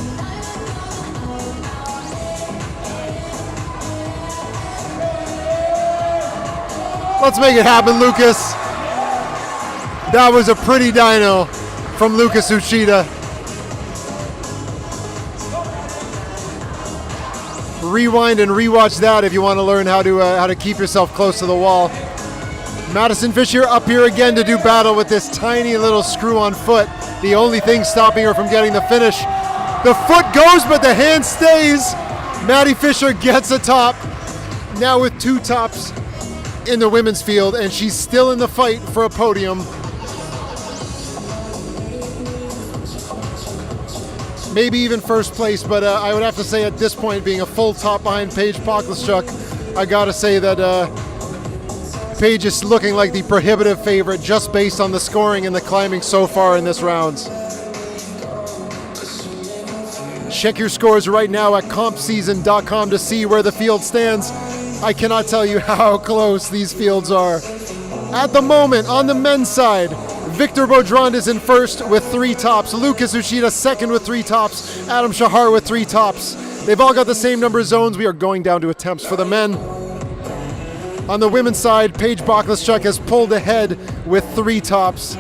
Let's make it happen, Lucas. That was a pretty dyno from Lucas Ushida. rewind and rewatch that if you want to learn how to keep yourself close to the wall. Madison Fisher up here again to do battle with this tiny little screw-on foot. The only thing stopping her from getting the finish. The foot goes, but the hand stays. Maddie Fisher gets a top. Now with 2 tops in the women's field, and she's still in the fight for a podium. Maybe even first place, but I would have to say at this point, being a full top behind Paige Poklashchuk, I gotta say that Paige is looking like the prohibitive favorite just based on the scoring and the climbing so far in this round. Check your scores right now at compseason.com to see where the field stands. I cannot tell you how close these fields are. At the moment, on the men's side, Victor Beaudrand is in first with 3 tops. Lucas Uchida second with 3 tops. Adam Shahar with 3 tops. They've all got the same number of zones. We are going down to attempts for the men. On the women's side, Paige Poklashchuk has pulled ahead with 3 tops.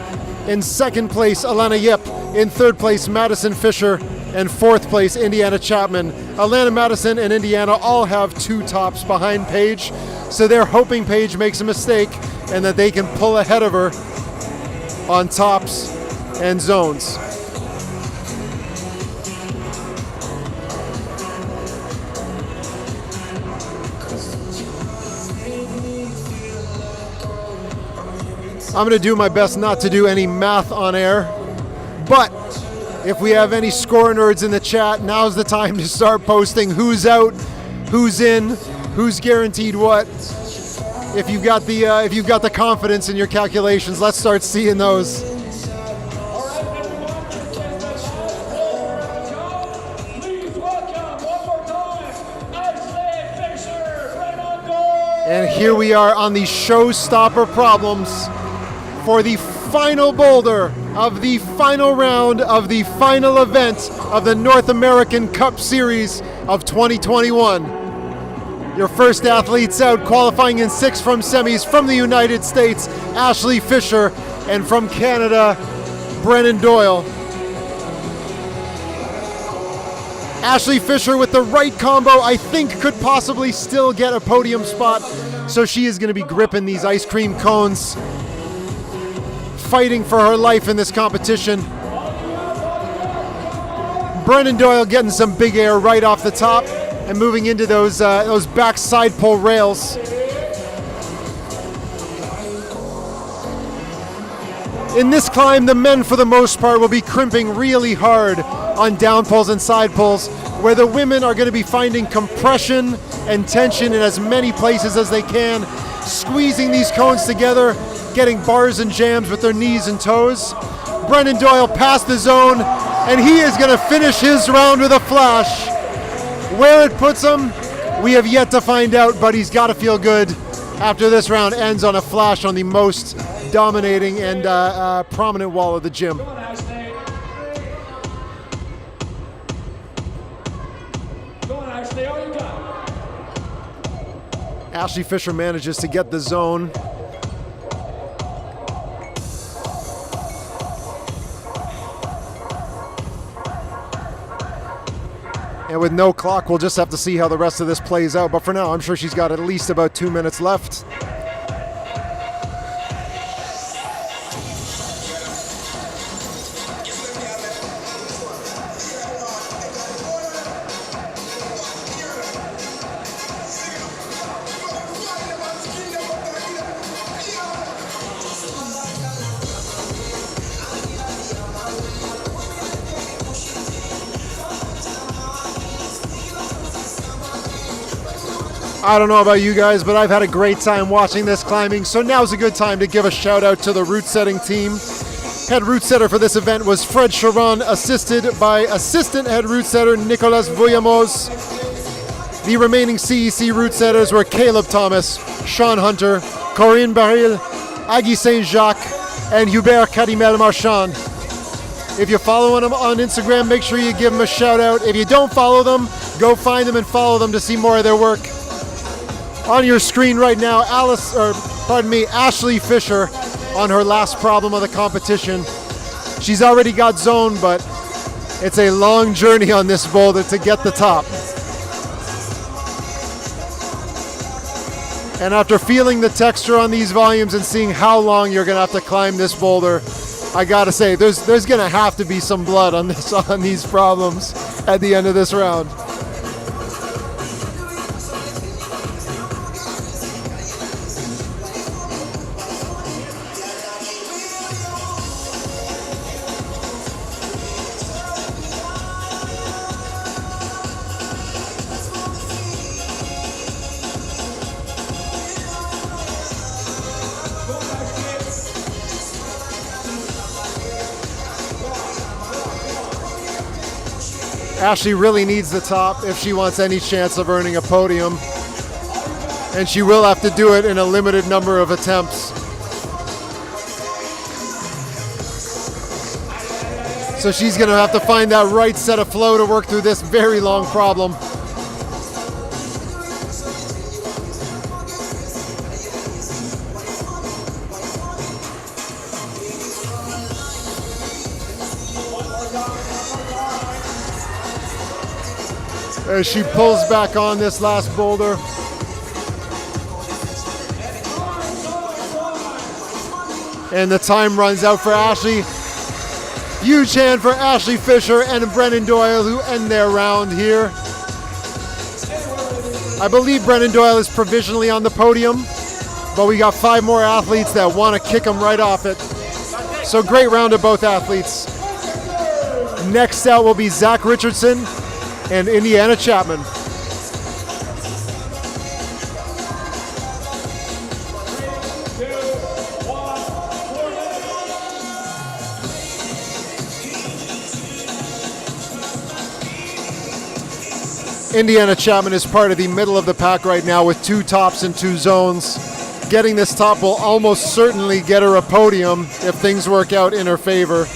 In second place, Alana Yip. In third place, Madison Fisher. And fourth place, Indiana Chapman. Alana, Madison, and Indiana all have 2 tops behind Paige. So they're hoping Paige makes a mistake and that they can pull ahead of her on tops and zones. I'm going to do my best not to do any math on air, but if we have any score nerds in the chat, now's the time to start posting who's out, who's in, who's guaranteed what. If you've got the confidence in your calculations, let's start seeing those. And here we are on the showstopper problems for the final boulder of the final round of the final event of the North American Cup Series of 2021. Your first athletes out, qualifying in 6 from semis from the United States, Ashley Fisher, and from Canada, Brennan Doyle. Ashley Fisher with the right combo, I think could possibly still get a podium spot, so she is going to be gripping these ice cream cones, fighting for her life in this competition. Brennan Doyle getting some big air right off the top and moving into those back side pull rails. In this climb, the men for the most part will be crimping really hard on down pulls and side pulls, where the women are going to be finding compression and tension in as many places as they can, squeezing these cones together, getting bars and jams with their knees and toes. Brennan Doyle passed the zone, and he is going to finish his round with a flash. Where it puts him, we have yet to find out, but he's got to feel good after this round ends on a flash on the most dominating and prominent wall of the gym. Ashley Fisher manages to get the zone. And with no clock, we'll just have to see how the rest of this plays out. But for now, I'm sure she's got at least about 2 minutes left. I don't know about you guys, but I've had a great time watching this climbing, so now's a good time to give a shout out to the route setting team. Head route setter for this event was Fred Charon, assisted by assistant head route setter Nicolas Vuyamos. The remaining CEC route setters were Caleb Thomas, Sean Hunter, Corinne Baril, Aggie St. Jacques, and Hubert Cadimel Marchand. If you're following them on Instagram, make sure you give them a shout out. If you don't follow them, go find them and follow them to see more of their work. On your screen right now, Ashley Fisher on her last problem of the competition. She's already got zone, but it's a long journey on this boulder to get the top. And after feeling the texture on these volumes and seeing how long you're gonna have to climb this boulder, I gotta say, there's gonna have to be some blood on these problems at the end of this round. Ashley really needs the top if she wants any chance of earning a podium. And she will have to do it in a limited number of attempts. So she's gonna have to find that right set of flow to work through this very long problem. As she pulls back on this last boulder. And the time runs out for Ashley. Huge hand for Ashley Fisher and Brennan Doyle, who end their round here. I believe Brennan Doyle is provisionally on the podium, but we got 5 more athletes that want to kick him right off it. So great round of both athletes. Next out will be Zach Richardson and Indiana Chapman. Indiana Chapman is part of the middle of the pack right now with 2 tops and 2 zones. Getting this top will almost certainly get her a podium if things work out in her favor.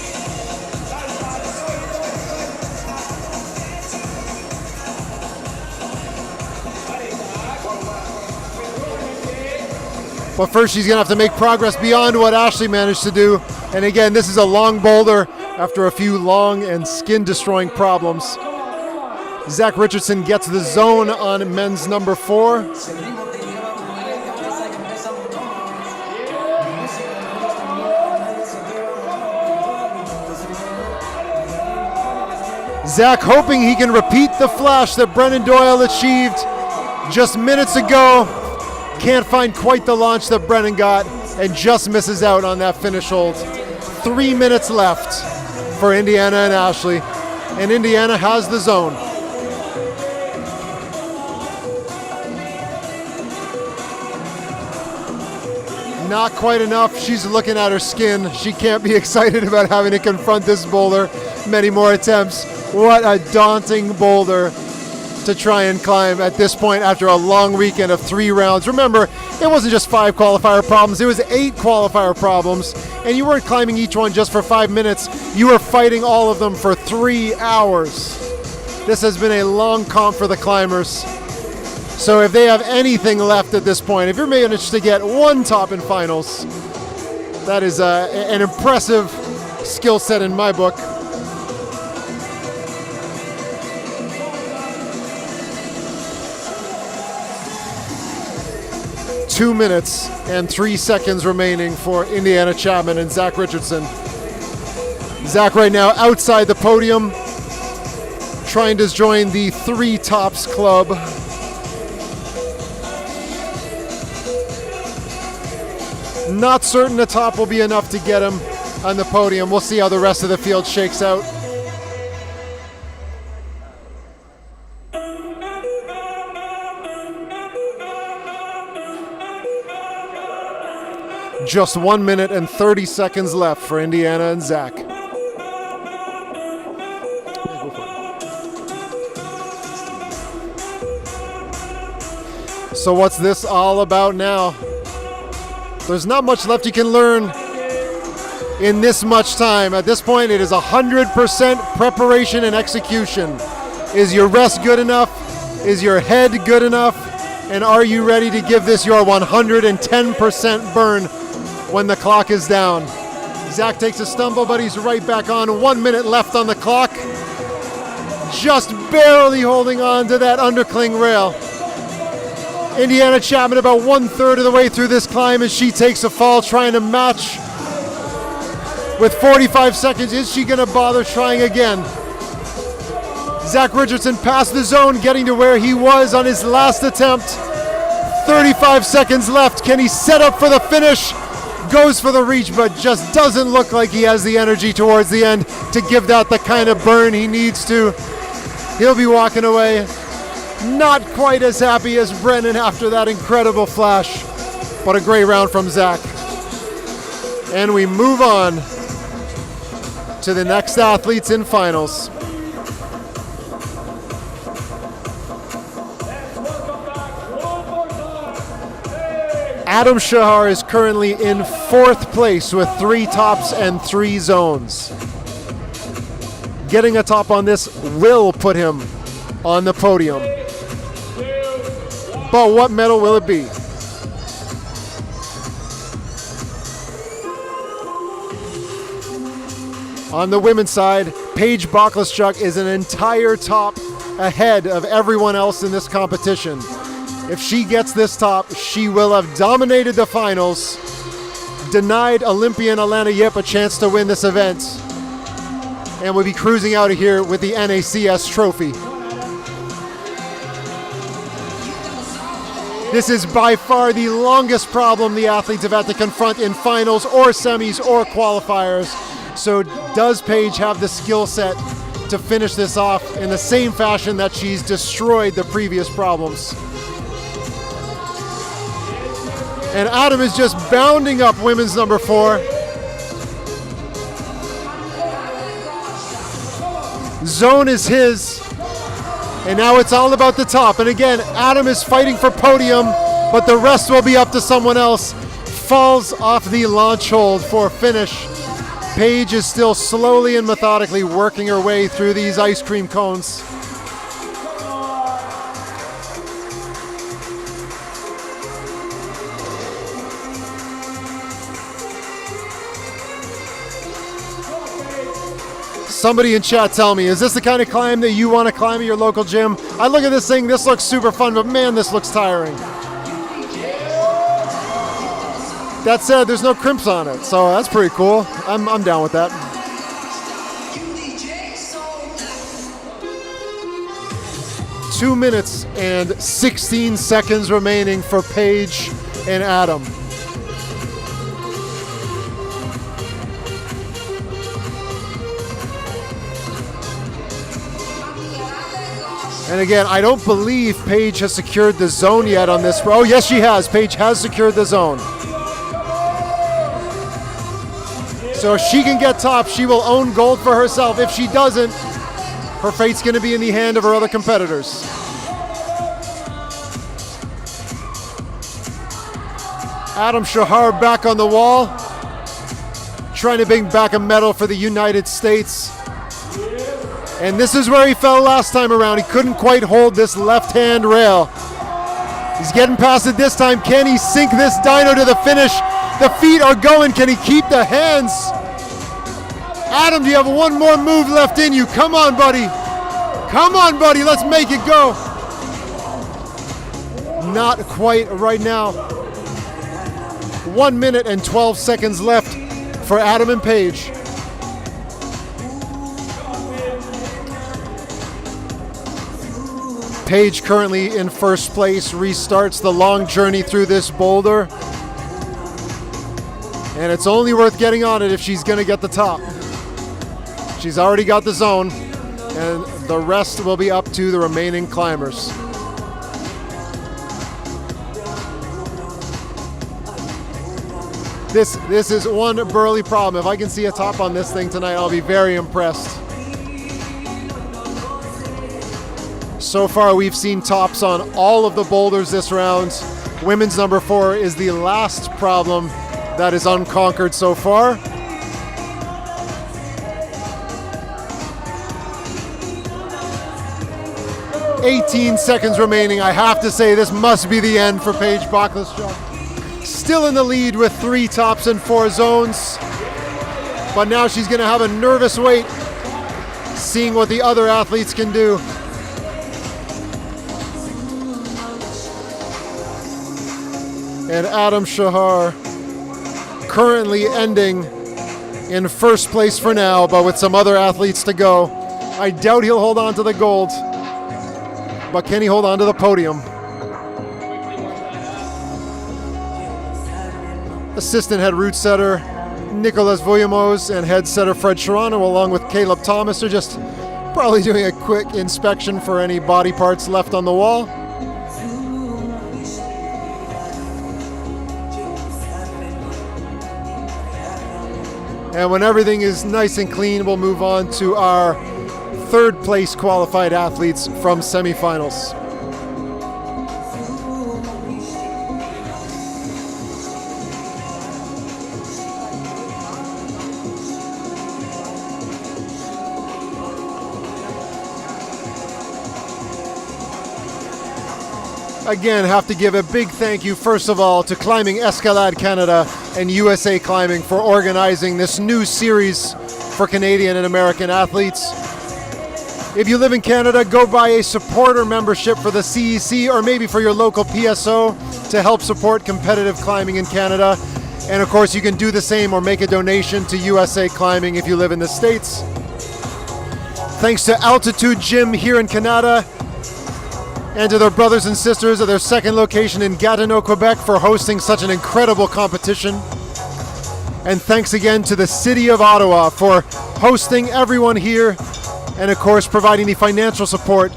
But first she's gonna have to make progress beyond what Ashley managed to do. And again, this is a long boulder after a few long and skin destroying problems. Zach Richardson gets the zone on men's number 4. Zach hoping he can repeat the flash that Brennan Doyle achieved just minutes ago. Can't find quite the launch that Brennan got and just misses out on that finish hold. 3 minutes left for Indiana and Ashley, and Indiana has the zone. Not quite enough. She's looking at her skin. She can't be excited about having to confront this boulder many more attempts. What a daunting boulder to try and climb at this point after a long weekend of 3 rounds. Remember, it wasn't just 5 qualifier problems, it was 8 qualifier problems, and you weren't climbing each one just for 5 minutes, you were fighting all of them for 3 hours. This has been a long comp for the climbers. So if they have anything left at this point, if you're managed to get 1 top in finals, that is an impressive skill set in my book. Two minutes and 3 seconds remaining for Indiana Chapman and Zach Richardson. Zach right now outside the podium, trying to join the 3 tops club. Not certain the top will be enough to get him on the podium. We'll see how the rest of the field shakes out. Just 1 minute and 30 seconds left for Indiana and Zach. So what's this all about now? There's not much left you can learn in this much time. At this point, it is 100% preparation and execution. Is your rest good enough? Is your head good enough? And are you ready to give this your 110% burn when the clock is down? Zach takes a stumble, but he's right back on. 1 minute left on the clock. Just barely holding on to that undercling rail. Indiana Chapman about 1/3 of the way through this climb as she takes a fall, trying to match with 45 seconds. Is she gonna bother trying again? Zach Richardson past the zone, getting to where he was on his last attempt. 35 seconds left. Can he set up for the finish? Goes for the reach, but just doesn't look like he has the energy towards the end to give that the kind of burn he needs to. He'll be walking away. Not quite as happy as Brennan after that incredible flash, but a great round from Zach. And we move on to the next athletes in finals. Adam Shahar is currently in 4th place with 3 tops and 3 zones. Getting a top on this will put him on the podium. But what medal will it be? On the women's side, Paige Boklaschuk is an entire top ahead of everyone else in this competition. If she gets this top, she will have dominated the finals, denied Olympian Alana Yip a chance to win this event, and will be cruising out of here with the NACS trophy. This is by far the longest problem the athletes have had to confront in finals or semis or qualifiers. So does Paige have the skill set to finish this off in the same fashion that she's destroyed the previous problems? And Adam is just bounding up women's number 4. Zone is his. And now it's all about the top. And again, Adam is fighting for podium, but the rest will be up to someone else. Falls off the launch hold for finish. Paige is still slowly and methodically working her way through these ice cream cones. Somebody in chat tell me, is this the kind of climb that you want to climb at your local gym? I look at this thing, this looks super fun, but man, this looks tiring. That said, there's no crimps on it, so that's pretty cool. I'm down with that. Two minutes and 16 seconds remaining for Paige and Adam. And again, I don't believe Paige has secured the zone yet on this. Oh, yes, she has. Paige has secured the zone. So if she can get top, she will own gold for herself. If she doesn't, her fate's going to be in the hand of her other competitors. Adam Shahar back on the wall, trying to bring back a medal for the United States. And this is where he fell last time around. He couldn't quite hold this left-hand rail. He's getting past it this time. Can he sink this dyno to the finish? The feet are going. Can he keep the hands? Adam, do you have one more move left in you? Come on, buddy. Come on, buddy. Let's make it go. Not quite right now. 1 minute and 12 seconds left for Adam and Paige. Paige currently in first place, restarts the long journey through this boulder. And it's only worth getting on it if she's gonna get the top. She's already got the zone, and the rest will be up to the remaining climbers. This is one burly problem. If I can see a top on this thing tonight, I'll be very impressed. So far, we've seen tops on all of the boulders this round. Women's number 4 is the last problem that is unconquered so far. "18 seconds remaining. I have to say this must be the end for Paige Boklaschuk. Still in the lead with 3 tops and 4 zones. But now she's gonna have a nervous wait, seeing what the other athletes can do. And Adam Shahar currently ending in first place for now, but with some other athletes to go. I doubt he'll hold on to the gold, but can he hold on to the podium? Assistant head route setter Nicholas Voyamos and head setter Fred Sharano, along with Caleb Thomas, are just probably doing a quick inspection for any body parts left on the wall. And when everything is nice and clean, we'll move on to our third place qualified athletes from semifinals. Again, have to give a big thank you, first of all, to Climbing Escalade Canada and USA Climbing for organizing this new series for Canadian and American athletes. If you live in Canada, go buy a supporter membership for the CEC or maybe for your local PSO to help support competitive climbing in Canada. And of course, you can do the same or make a donation to USA Climbing if you live in the States. Thanks to Altitude Gym here in Kanata, and to their brothers and sisters at their second location in Gatineau, Quebec for hosting such an incredible competition. And thanks again to the City of Ottawa for hosting everyone here and of course providing the financial support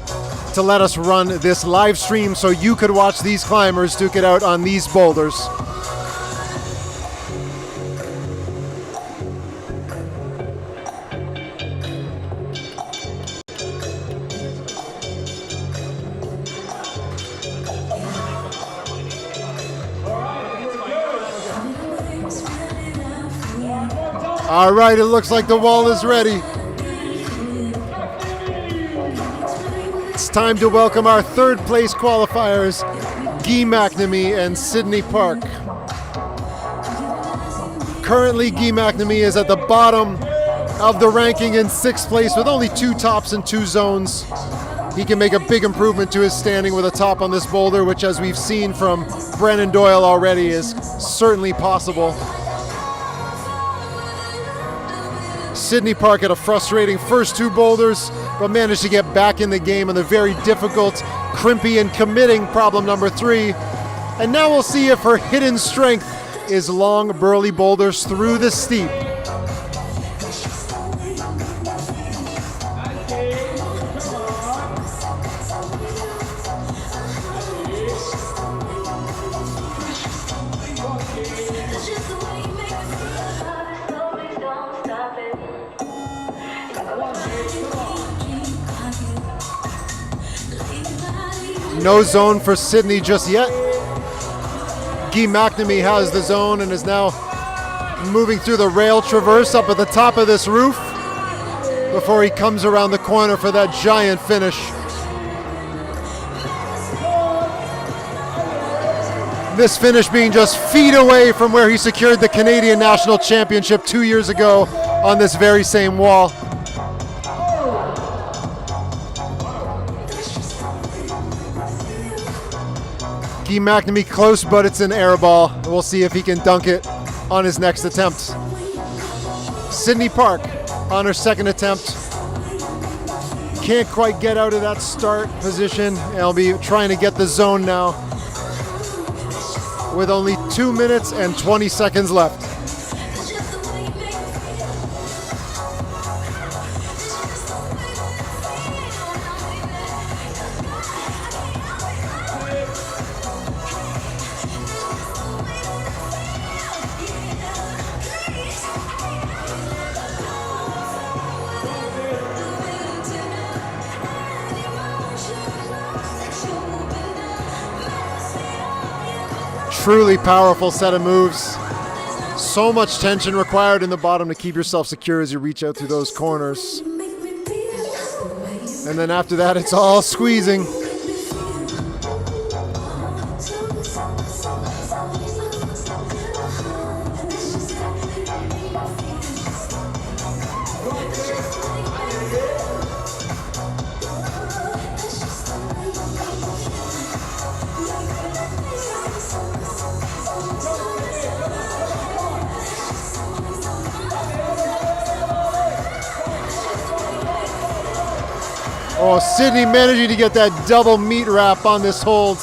to let us run this live stream so you could watch these climbers duke it out on these boulders. All right, it looks like the wall is ready. It's time to welcome our third place qualifiers, Guy McNamee and Sydney Park. Currently, Guy McNamee is at the bottom of the ranking in sixth place with only 2 tops and 2 zones. He can make a big improvement to his standing with a top on this boulder, which, as we've seen from Brennan Doyle already, is certainly possible. Sydney Park had a frustrating first 2 boulders, but managed to get back in the game on the very difficult, crimpy and committing problem number 3. And now we'll see if her hidden strength is long, burly boulders through the steep. No zone for Sydney just yet. Guy McNamee has the zone and is now moving through the rail traverse up at the top of this roof before he comes around the corner for that giant finish. This finish being just feet away from where he secured the Canadian National Championship 2 years ago on this very same wall. Guy McNamee close, but it's an air ball. We'll see if he can dunk it on his next attempt. Sydney Park on her second attempt. Can't quite get out of that start position. I'll be trying to get the zone now with only 2 minutes and 20 seconds left. Truly powerful set of moves. So much tension required in the bottom to keep yourself secure as you reach out through those corners. And then after that, it's all squeezing. Oh, Sydney managing to get that double meat wrap on this hold.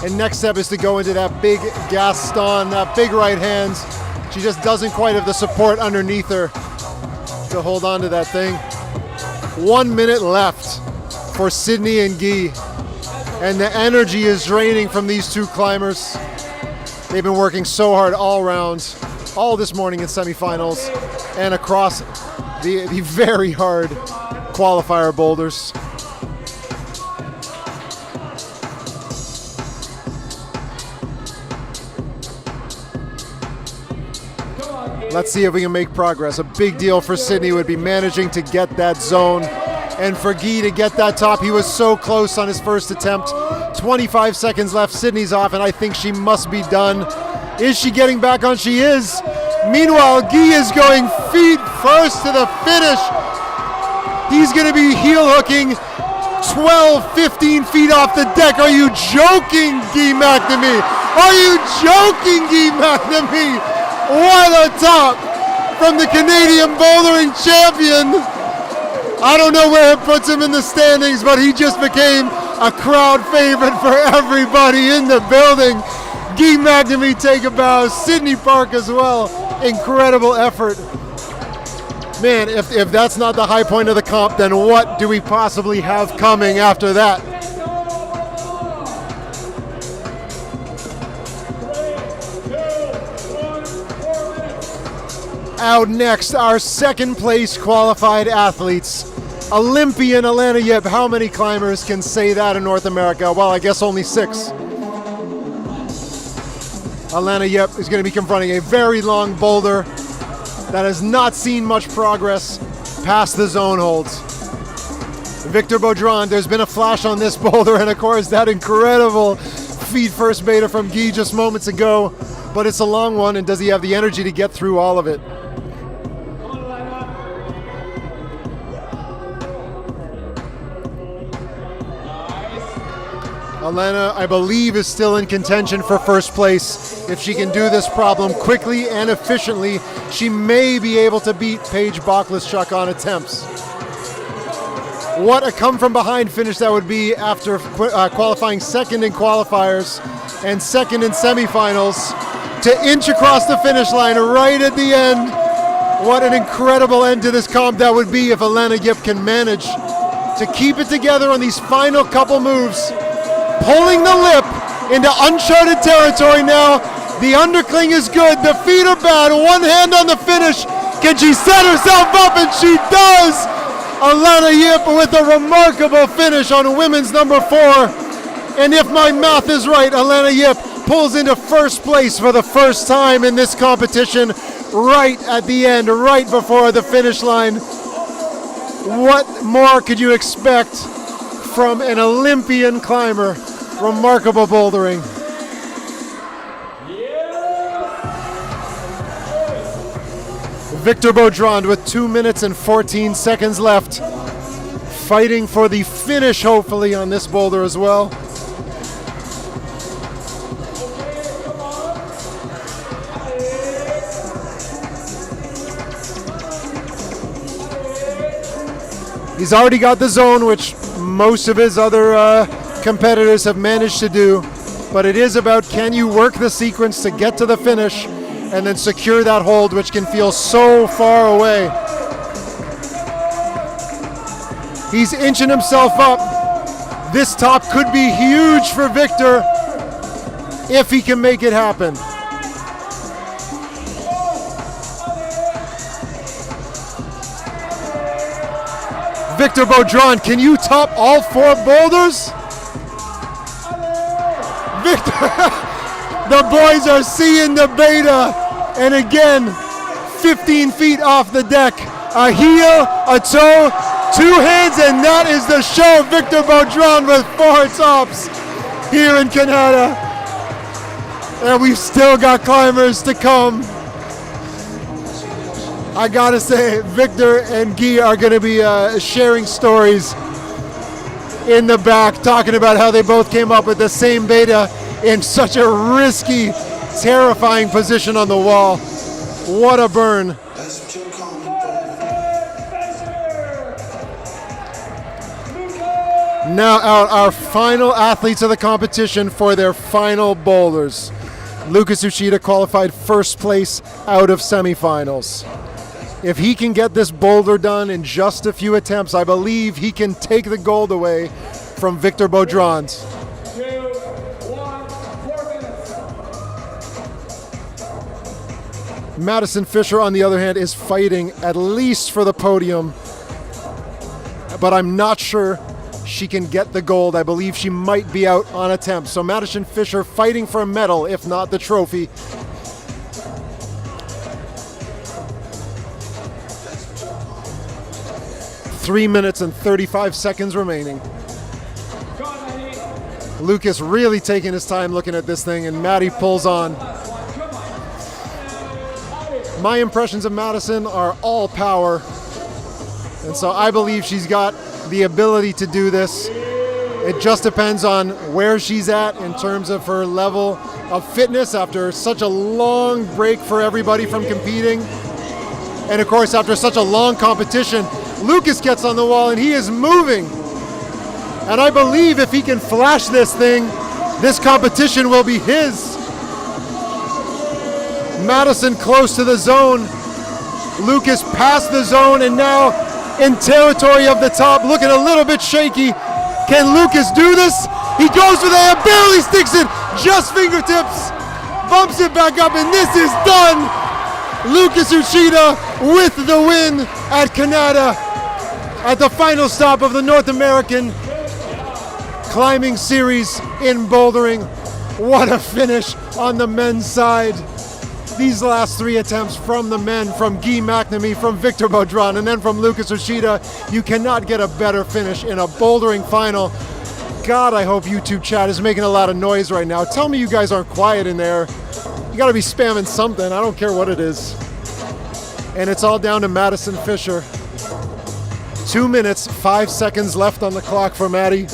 And next step is to go into that big Gaston, that big right hand. She just doesn't quite have the support underneath her to hold on to that thing. 1 minute left for Sydney and Guy. And the energy is draining from these two climbers. They've been working so hard all round, all this morning in semifinals, and across the very hard qualifier boulders. Let's see if we can make progress. A big deal for Sydney would be managing to get that zone. And for Guy to get that top, he was so close on his first attempt. 25 seconds left, Sydney's off, and I think she must be done. Is she getting back on? She is. Meanwhile, Guy is going feet first to the finish. He's gonna be heel hooking 12, 15 feet off the deck. Are you joking, Guy McNamee? Are you joking, Guy McNamee? What a top from the Canadian bouldering champion. I don't know where it puts him in the standings, but he just became a crowd favorite for everybody in the building. Guy McNamee take a bow, Sydney Park as well. Incredible effort. Man, if that's not the high point of the comp, then what do we possibly have coming after that? Out next, our second place qualified athletes. Olympian Alana Yip. How many climbers can say that in North America? Well, I guess only 6. Alana Yip is going to be confronting a very long boulder that has not seen much progress past the zone holds. Victor Baudron, there's been a flash on this boulder, and of course that incredible feet first beta from Guy just moments ago, but it's a long one, and does he have the energy to get through all of it? Alana, I believe, is still in contention for first place. If she can do this problem quickly and efficiently, she may be able to beat Paige Boklishchuk on attempts. What a come from behind finish that would be after qualifying second in qualifiers and second in semifinals to inch across the finish line right at the end. What an incredible end to this comp that would be if Alana Yip can manage to keep it together on these final couple moves. Pulling the lip into uncharted territory now. The undercling is good. The feet are bad. One hand on the finish. Can she set herself up? And she does! Alana Yip with a remarkable finish on women's number 4. And if my math is right, Alana Yip pulls into first place for the first time in this competition right at the end, right before the finish line. What more could you expect from an Olympian climber? Remarkable bouldering. Victor Baudron with 2 minutes and 14 seconds left, fighting for the finish hopefully on this boulder as well. He's already got the zone, which most of his other competitors have managed to do, but it is about, can you work the sequence to get to the finish and then secure that hold, which can feel so far away. He's inching himself up. This top could be huge for Victor if he can make it happen. Victor Baudron, can you top all 4 boulders? Victor, the boys are seeing the beta, and again, 15 feet off the deck. A heel, a toe, 2 hands, and that is the show. Victor Baudron with 4 tops here in Kanata. And we've still got climbers to come. I gotta say, Victor and Guy are gonna be sharing stories in the back, talking about how they both came up with the same beta in such a risky, terrifying position on the wall. What a burn. Now out our final athletes of the competition for their final boulders. Lucas Uchida qualified first place out of semifinals. If he can get this boulder done in just a few attempts, I believe he can take the gold away from Victor Beaudrand.
2, 1, 4 minutes.
Madison Fisher, on the other hand, is fighting at least for the podium, but I'm not sure she can get the gold. I believe she might be out on attempts. So Madison Fisher fighting for a medal, if not the trophy. Three minutes and 35 seconds remaining. Lucas really taking his time looking at this thing, and Maddie pulls on. My impressions of Madison are all power, and so I believe she's got the ability to do this. It just depends on where she's at in terms of her level of fitness after such a long break for everybody from competing. And of course, after such a long competition, Lucas gets on the wall and he is moving. And I believe if he can flash this thing, this competition will be his. Madison close to the zone. Lucas past the zone and now in territory of the top, looking a little bit shaky. Can Lucas do this? He goes for the barely sticks it, just fingertips, bumps it back up, and this is done. Lucas Uchida with the win at Kanata at the final stop of the North American Climbing Series in bouldering. What a finish on the men's side. These last three attempts from the men, from Guy McNamee, from Victor Beaudrand, and then from Lucas Uchida, you cannot get a better finish in a bouldering final. God, I hope YouTube chat is making a lot of noise right now. Tell me you guys aren't quiet in there. You gotta be spamming something, I don't care what it is. And it's all down to Madison Fisher. 2 minutes, 5 seconds left on the clock for Maddie.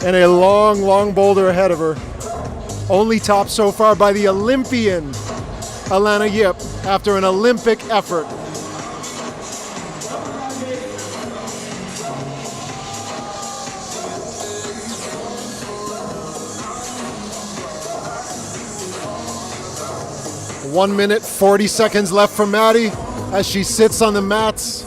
And a long, long boulder ahead of her. Only topped so far by the Olympian Alana Yip after an Olympic effort. One minute, 40 seconds left for Maddie as she sits on the mats.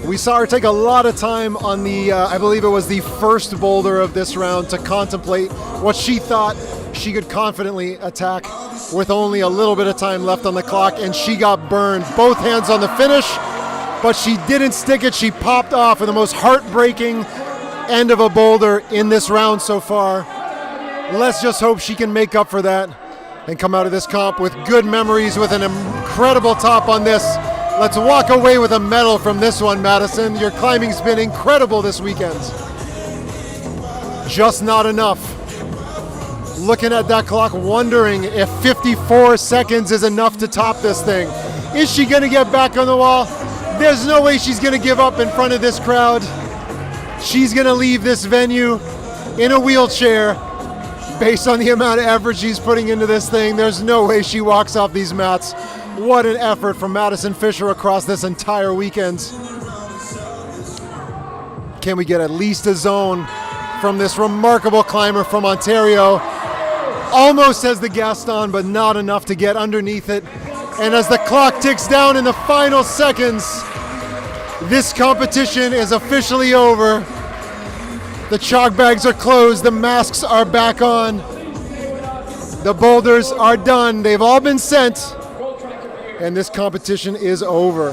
We saw her take a lot of time on the, I believe it was the first boulder of this round, to contemplate what she thought she could confidently attack with only a little bit of time left on the clock, and she got burned. Both hands on the finish, but she didn't stick it. She popped off in the most heartbreaking end of a boulder in this round so far. Let's just hope she can make up for that and come out of this comp with good memories, with an incredible top on this. Let's walk away with a medal from this one, Madison. Your climbing's been incredible this weekend. Just not enough. Looking at that clock, wondering if 54 seconds is enough to top this thing. Is she gonna get back on the wall? There's no way she's gonna give up in front of this crowd. She's gonna leave this venue in a wheelchair based on the amount of effort she's putting into this thing. There's no way she walks off these mats. What an effort from Madison Fisher across this entire weekend. Can we get at least a zone from this remarkable climber from Ontario? Almost has the Gaston, but not enough to get underneath it. And as the clock ticks down in the final seconds, this competition is officially over. The chalk bags are closed, the masks are back on. The boulders are done, they've all been sent. And this competition is over.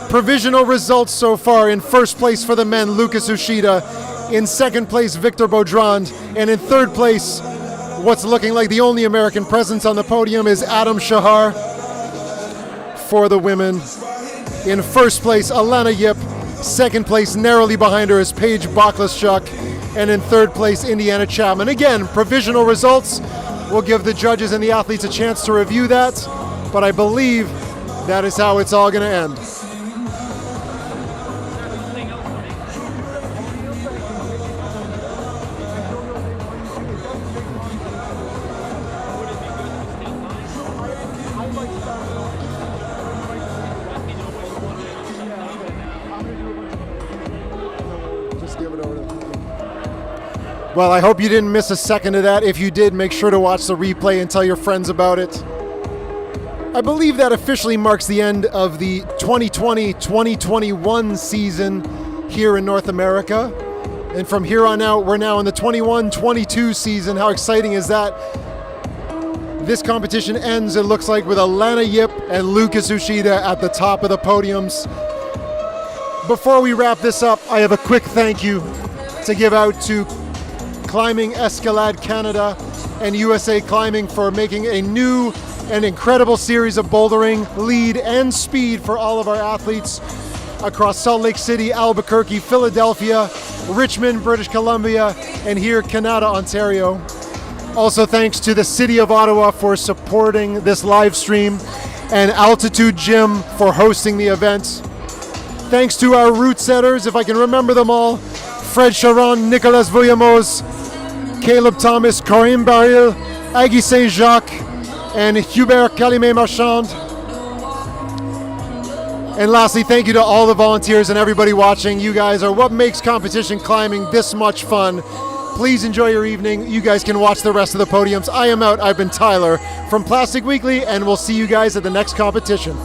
Provisional results so far: in first place for the men, Lucas Uchida. In second place, Victor Beaudrand. And in third place, what's looking like the only American presence on the podium, is Adam Shahar. For the women, in first place, Alana Yip. Second place, narrowly behind her, is Paige Boklaschuk. And in third place, Indiana Chapman. Again, provisional results. We'll give the judges and the athletes a chance to review that, but I believe that is how it's all going to end. Well, I hope you didn't miss a second of that. If you did, make sure to watch the replay and tell your friends about it. I believe that officially marks the end of the 2020-2021 season here in North America. And from here on out, we're now in the 21-22 season. How exciting is that? This competition ends, it looks like, with Alana Yip and Lucas Uchida at the top of the podiums. Before we wrap this up, I have a quick thank you to give out to Climbing Escalade Canada and USA Climbing for making a new and incredible series of bouldering, lead, and speed for all of our athletes across Salt Lake City, Albuquerque, Philadelphia, Richmond, British Columbia, and here, Kanata, Ontario. Also thanks to the City of Ottawa for supporting this live stream and Altitude Gym for hosting the event. Thanks to our route setters, if I can remember them all, Fred Charon, Nicolas Villamos, Caleb Thomas, Corinne Baril, Aggie Saint-Jacques, and Hubert Calimé-Marchand. And lastly, thank you to all the volunteers and everybody watching. You guys are what makes competition climbing this much fun. Please enjoy your evening. You guys can watch the rest of the podiums. I am out. I've been Tyler from Plastic Weekly, and we'll see you guys at the next competition.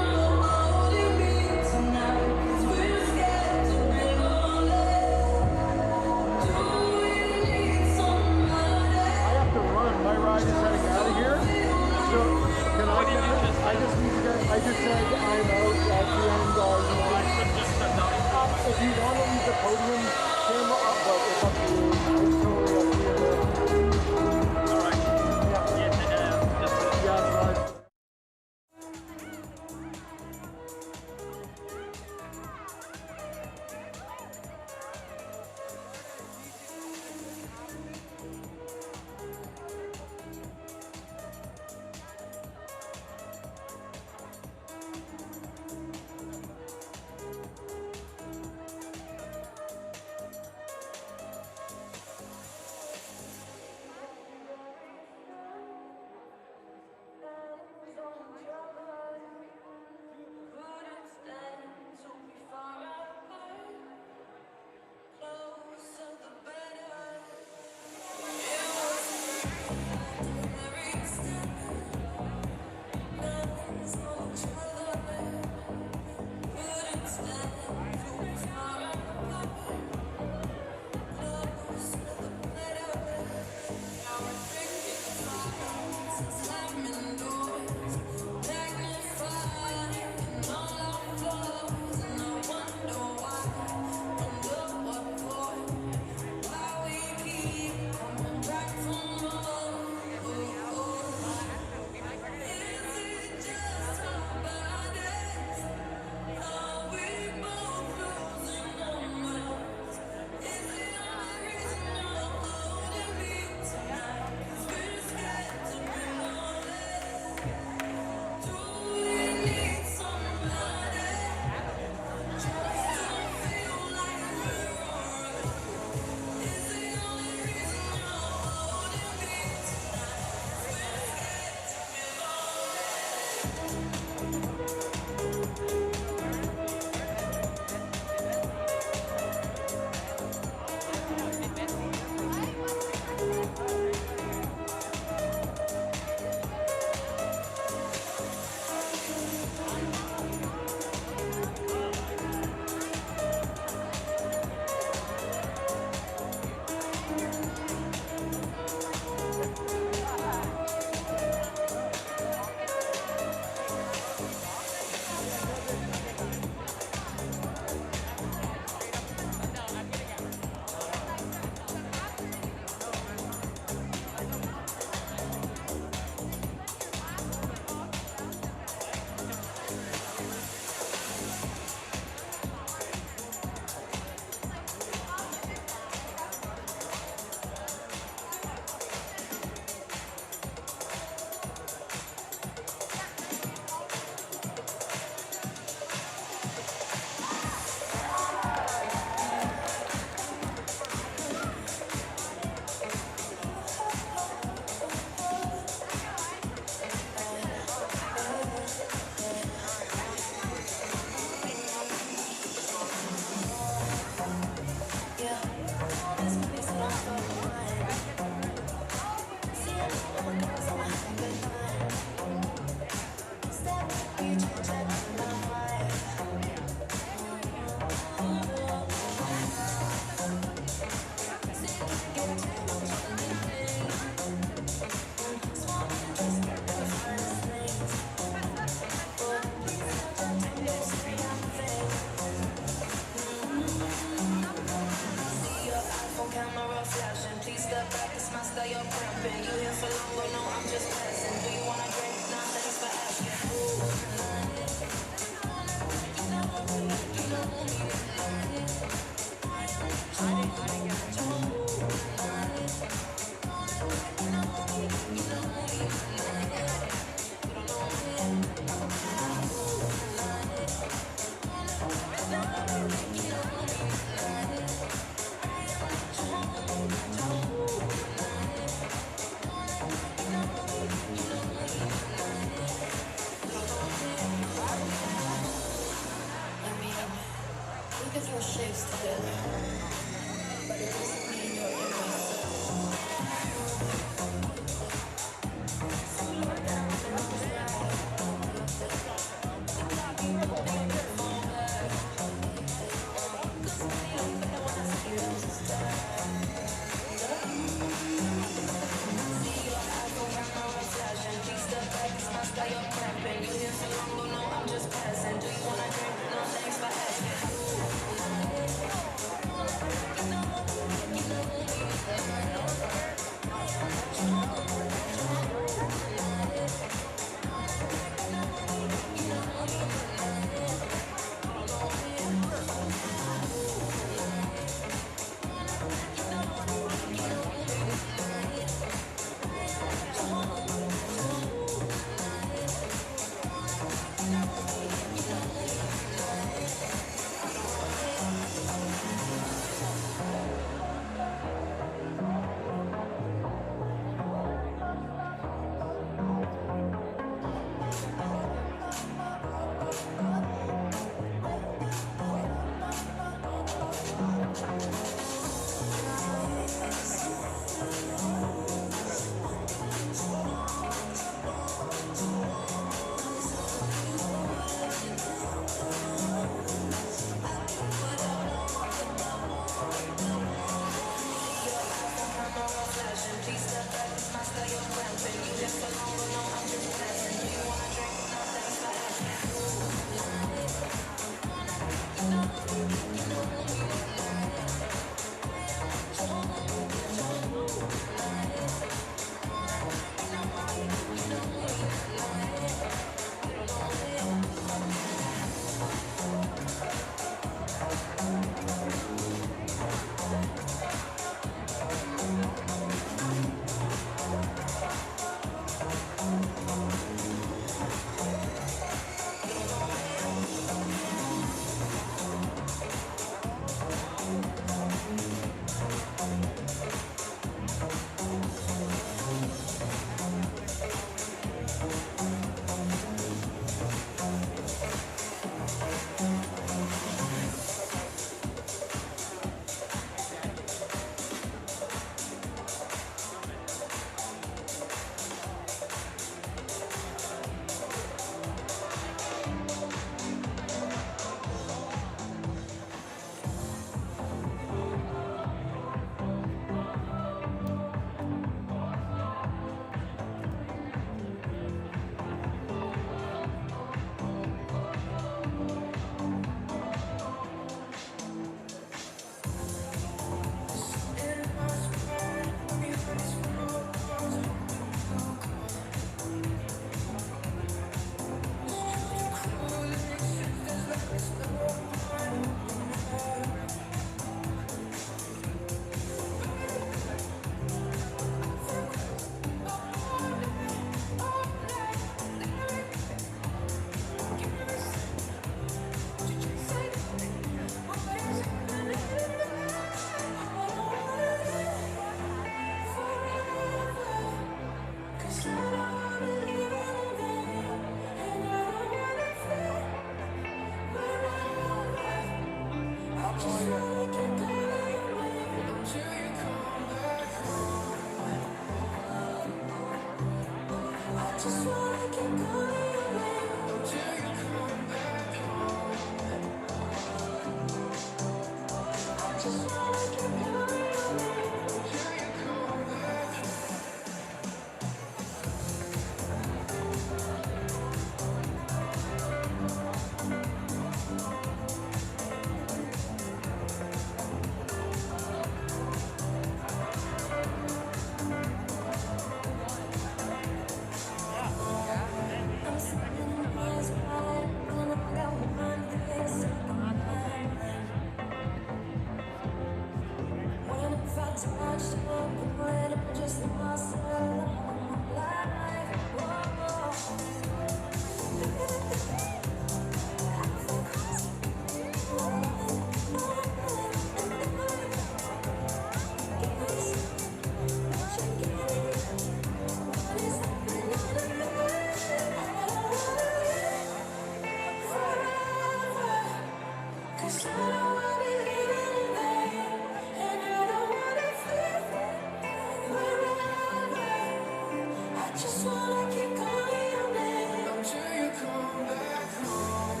just wanna keep calling your name until you come back home.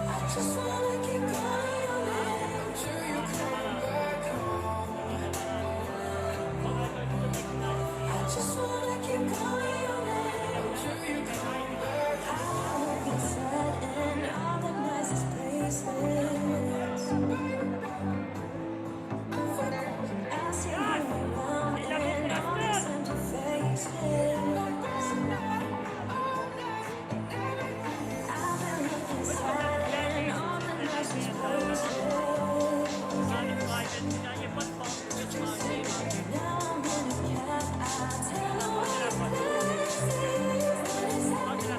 I just wanna keep calling your name until you come back home. I just wanna keep calling your name until you come back home. I will be set in all the nicest places. I see you around in all these empty faces. I've been looking sad in all the nicest places. Now I'm in a cab, I tell her what it is, what is happening.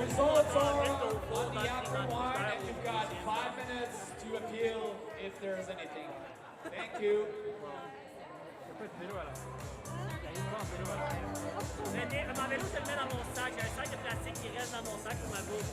Results are on the after line, and you've got 5 minutes to appeal if there is anything. Thank you.
Ma vélo, je le mets dans mon sac. J'ai un sac de plastique qui reste dans mon sac pour ma bouffe.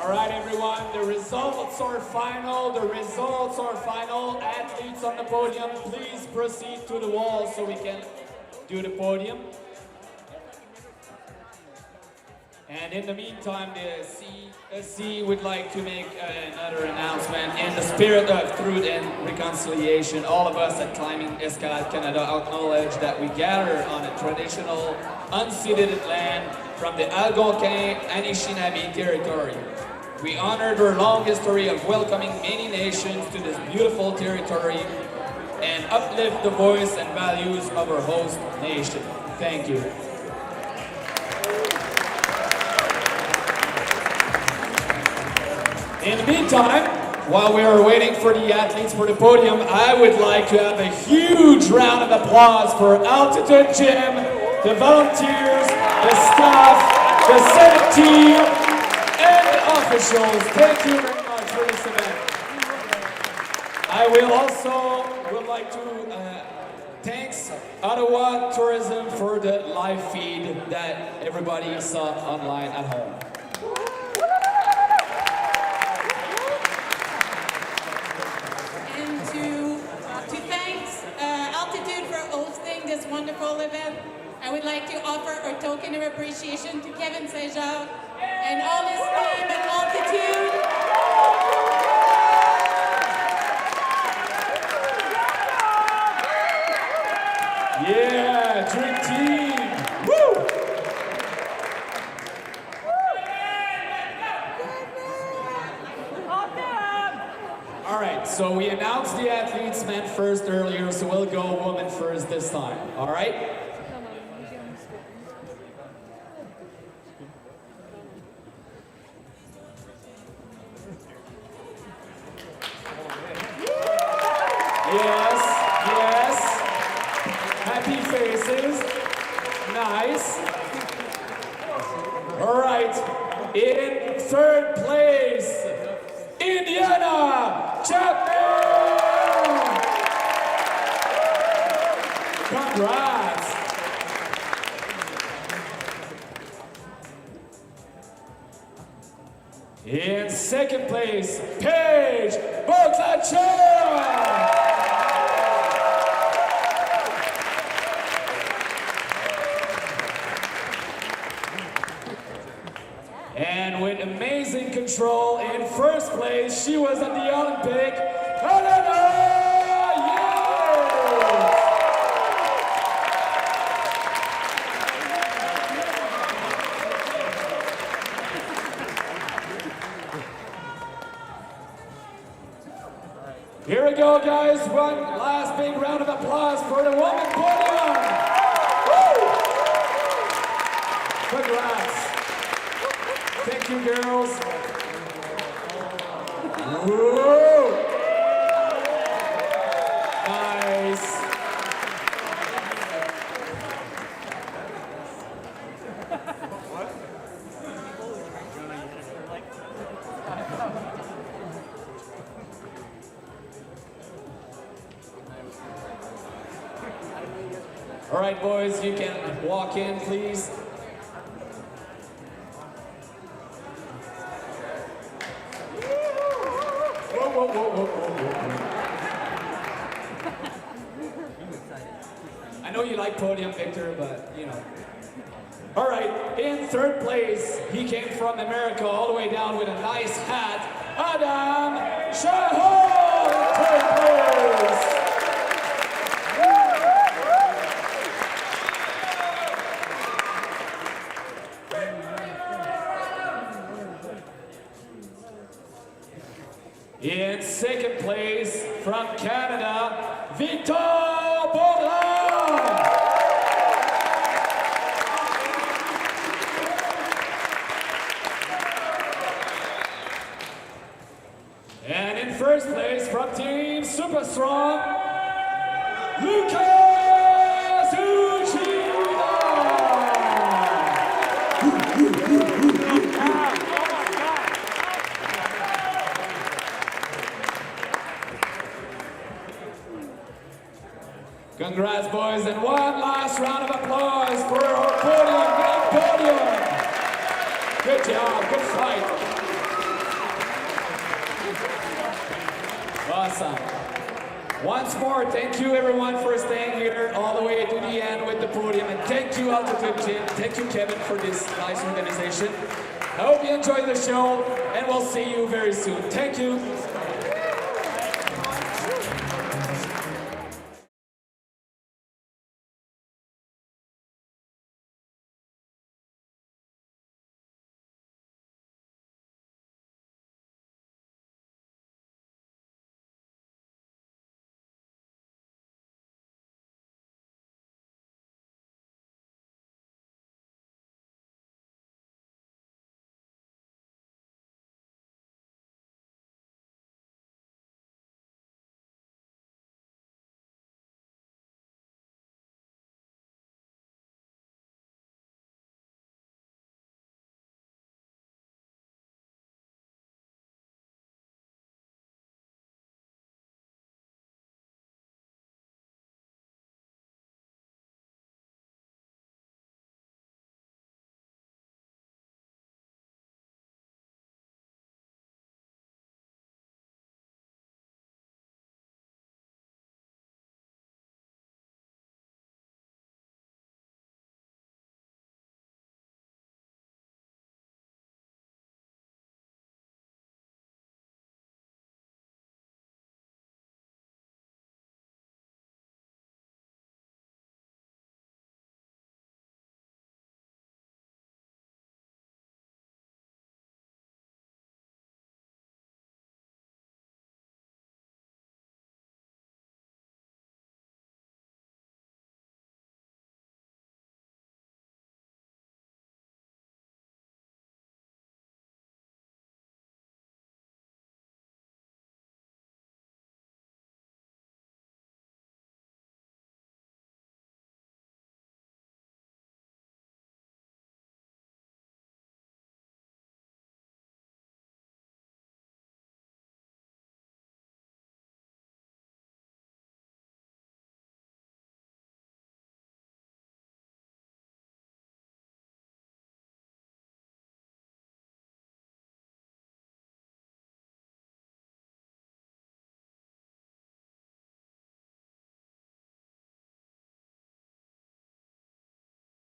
All right, everyone, the results are final. The results are final. Athletes on the podium, please proceed to the wall so we can do the podium. And in the meantime, the CSC would like to make another announcement. In the spirit of truth and reconciliation, all of us at Climbing Escalade Canada acknowledge that we gather on a traditional, unceded land from the Algonquin Anishinaabe territory. We honor their long history of welcoming many nations to this beautiful territory and uplift the voice and values of our host nation. Thank you. In the meantime, while we are waiting for the athletes for the podium, I would like to have a huge round of applause for Altitude Gym, the volunteers, the staff, the Senate team, and the officials. Thank you very much for this event. I will also like to thank Ottawa Tourism for the live feed that everybody saw online at home.
This wonderful event. I would like to offer a token of appreciation to Kevin Saint-Jacques and all his team at Altitude.
Yeah, drink team. Woo! All right, so we announced the athletes men first earlier, so we'll go women first this time. All right? Yes, yes. Happy faces. Nice. All right. In third place, Indiana Chapman! Congrats! In second place, Paige Boclachera! And with amazing control, in first place, she was at the Olympic, Canada! Here we go, guys. One last big round of applause for the woman podium. Woo! Congrats. Thank you, girls. Woo! Nice. All right, boys, you can walk in, please. I know you like podium, Victor, but you know. All right, in third place, he came from America all the way down with a nice hat, Adam Shahol, third place. In second place, from Canada, Victor Baudin. And in first place, from Team Super Strong, Lucas Uchida. Congrats, boys, and one last round of applause for our podium, great podium. Good job, good fight. Awesome. Once more, thank you everyone for staying here all the way to the end with the podium. And thank you Altitude Gym, thank you Kevin for this nice organization. I hope you enjoyed the show and we'll see you very soon. Thank you.